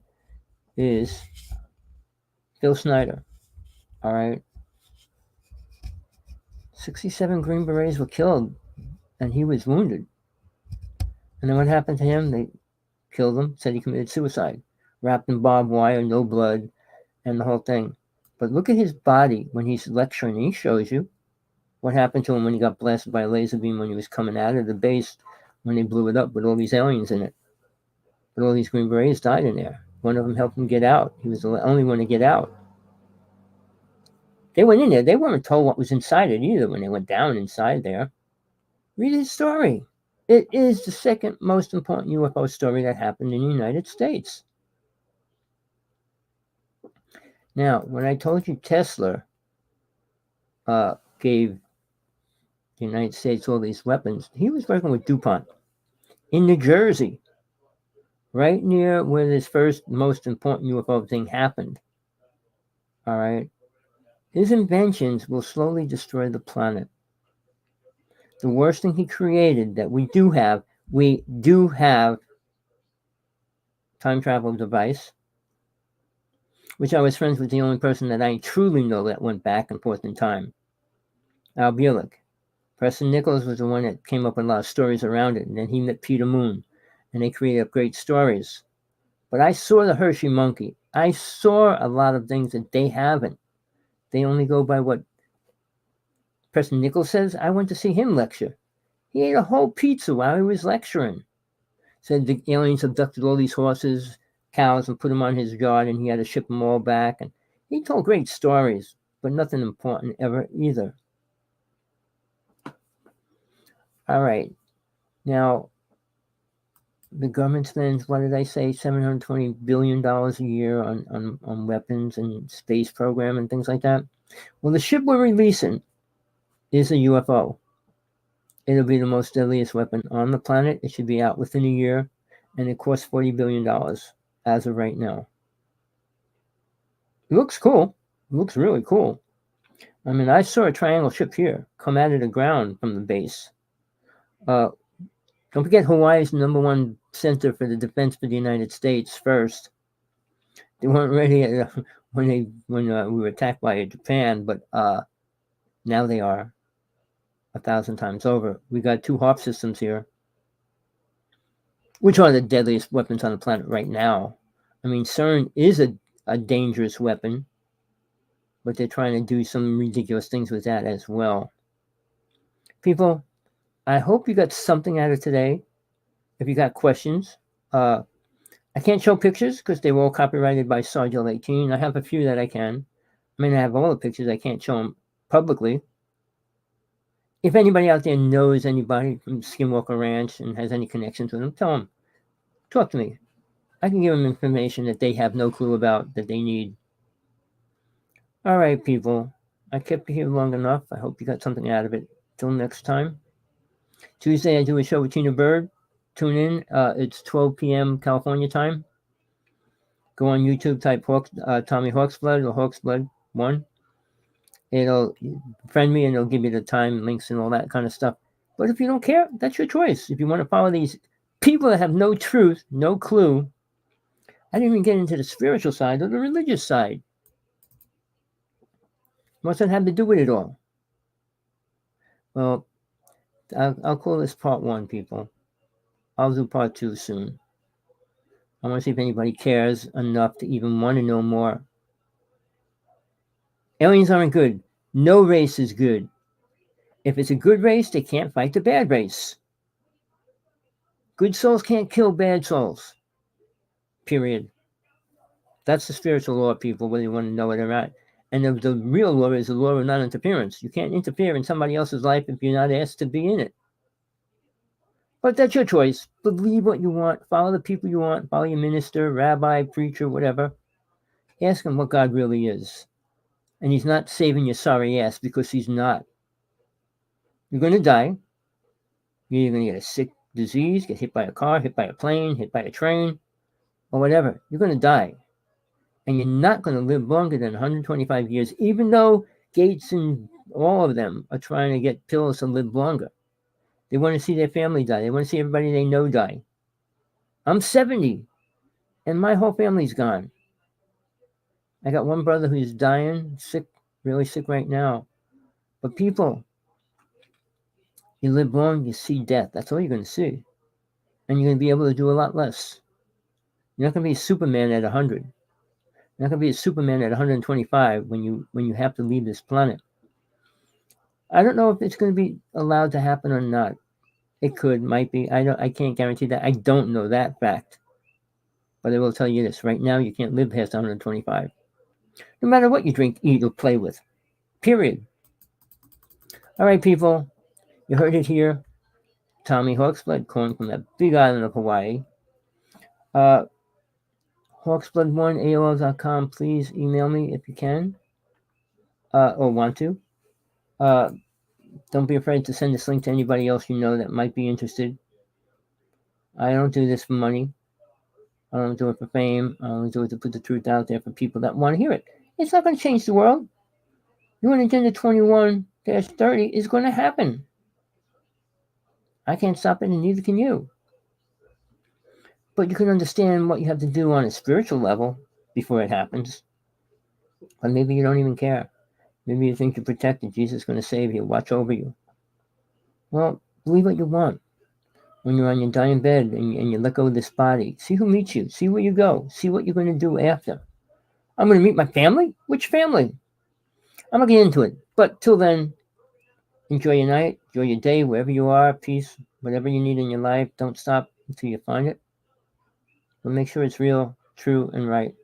is Phil Snyder. All right? 67 Green Berets were killed, and he was wounded. And then what happened to him? They killed him, said he committed suicide, wrapped in barbed wire, no blood, and the whole thing. But look at his body when he's lecturing. He shows you what happened to him when he got blasted by a laser beam when he was coming out of the base when they blew it up with all these aliens in it. But all these Green Berets died in there. One of them helped him get out. He was the only one to get out. They went in there. They weren't told what was inside it either when they went down inside there. Read his story. It is the second most important UFO story that happened in the United States. Now, when I told you Tesla gave the United States all these weapons, he was working with DuPont in New Jersey, right near where this first most important UFO thing happened. All right? His inventions will slowly destroy the planet. The worst thing he created that we do have time travel device, which I was friends with the only person that I truly know that went back and forth in time. Al Bielek. Preston Nichols was the one that came up with a lot of stories around it, and then he met Peter Moon, and they created great stories. But I saw the Hershey monkey. I saw a lot of things that they haven't. They only go by what Preston Nichols says. I went to see him lecture. He ate a whole pizza while he was lecturing. Said the aliens abducted all these horses, cows, and put them on his yard, and he had to ship them all back. And he told great stories, but nothing important ever either. All right. Now, the government spends, what did I say, $720 billion a year on weapons and space program and things like that. Well, the ship we're releasing is a UFO. It'll be the most deadliest weapon on the planet. It should be out within a year, and it costs $40 billion as of right now. It looks cool. It looks really cool. I mean, I saw a triangle ship here come out of the ground from the base. Don't forget Hawaii's #1 center for the defense for the United States first. They weren't ready when we were attacked by Japan, but now they are 1,000 times over. We got 2 HARP systems here, which are the deadliest weapons on the planet right now. I mean, CERN is a dangerous weapon, but they're trying to do some ridiculous things with that as well. People, I hope you got something out of today. If you got questions, I can't show pictures because they were all copyrighted by Sergeant 18. I have a few that I can. I mean, I have all the pictures. I can't show them publicly. If anybody out there knows anybody from Skinwalker Ranch and has any connections with them, tell them. Talk to me. I can give them information that they have no clue about that they need. All right, people. I kept you here long enough. I hope you got something out of it. Till next time. Tuesday, I do a show with Tina Bird. Tune in. It's 12 p.m. California time. Go on YouTube, type Tommy Hawksblood or Hawksblood 1. It'll friend me and it'll give you the time, links, and all that kind of stuff. But if you don't care, that's your choice. If you want to follow these people that have no truth, no clue, I didn't even get into the spiritual side or the religious side. What's that have to do with it all? Well, I'll call this part one, people. I'll do part two soon. I want to see if anybody cares enough to even want to know more. Aliens aren't good. No race is good. If it's a good race, they can't fight the bad race. Good souls can't kill bad souls. Period. That's the spiritual law, people, whether you want to know it or not. And the real law is the law of non-interference. You can't interfere in somebody else's life if you're not asked to be in it. But that's your choice. Believe what you want. Follow the people you want. Follow your minister, rabbi, preacher, whatever. Ask him what God really is. And he's not saving your sorry ass, because he's not. You're going to die. You're going to get a sick disease, get hit by a car, hit by a plane, hit by a train, or whatever. You're going to die. And you're not going to live longer than 125 years, even though Gates and all of them are trying to get pills to live longer. They want to see their family die. They want to see everybody they know die. I'm 70, and my whole family's gone. I got one brother who's dying, sick, really sick right now. But people, you live long, you see death. That's all you're going to see. And you're going to be able to do a lot less. You're not going to be a Superman at 100. You're not going to be a Superman at 125 when you have to leave this planet. I don't know if it's going to be allowed to happen or not. It could, might be. I can't guarantee that. I don't know that fact. But I will tell you this. Right now, you can't live past 125. No matter what you drink, eat, or play with. Period. All right, people. You heard it here. Tommy Hawksblood, calling from that big island of Hawaii. Hawksblood1@AOL.com. Please email me if you can. Or want to. Don't be afraid to send this link to anybody else you know that might be interested. I don't do this for money. I don't do it for fame. I only do it to put the truth out there for people that want to hear it. It's not going to change the world. Doing Agenda 21-30 is going to happen. I can't stop it, and neither can you. But you can understand what you have to do on a spiritual level before it happens. Or maybe you don't even care. Maybe you think you're protected. Jesus is going to save you, watch over you. Well, believe what you want. When you're on your dying bed and you let go of this body, see who meets you. See where you go. See what you're going to do after. I'm going to meet my family? Which family? I'm going to get into it. But till then, enjoy your night, enjoy your day, wherever you are, peace, whatever you need in your life. Don't stop until you find it. But make sure it's real, true, and right.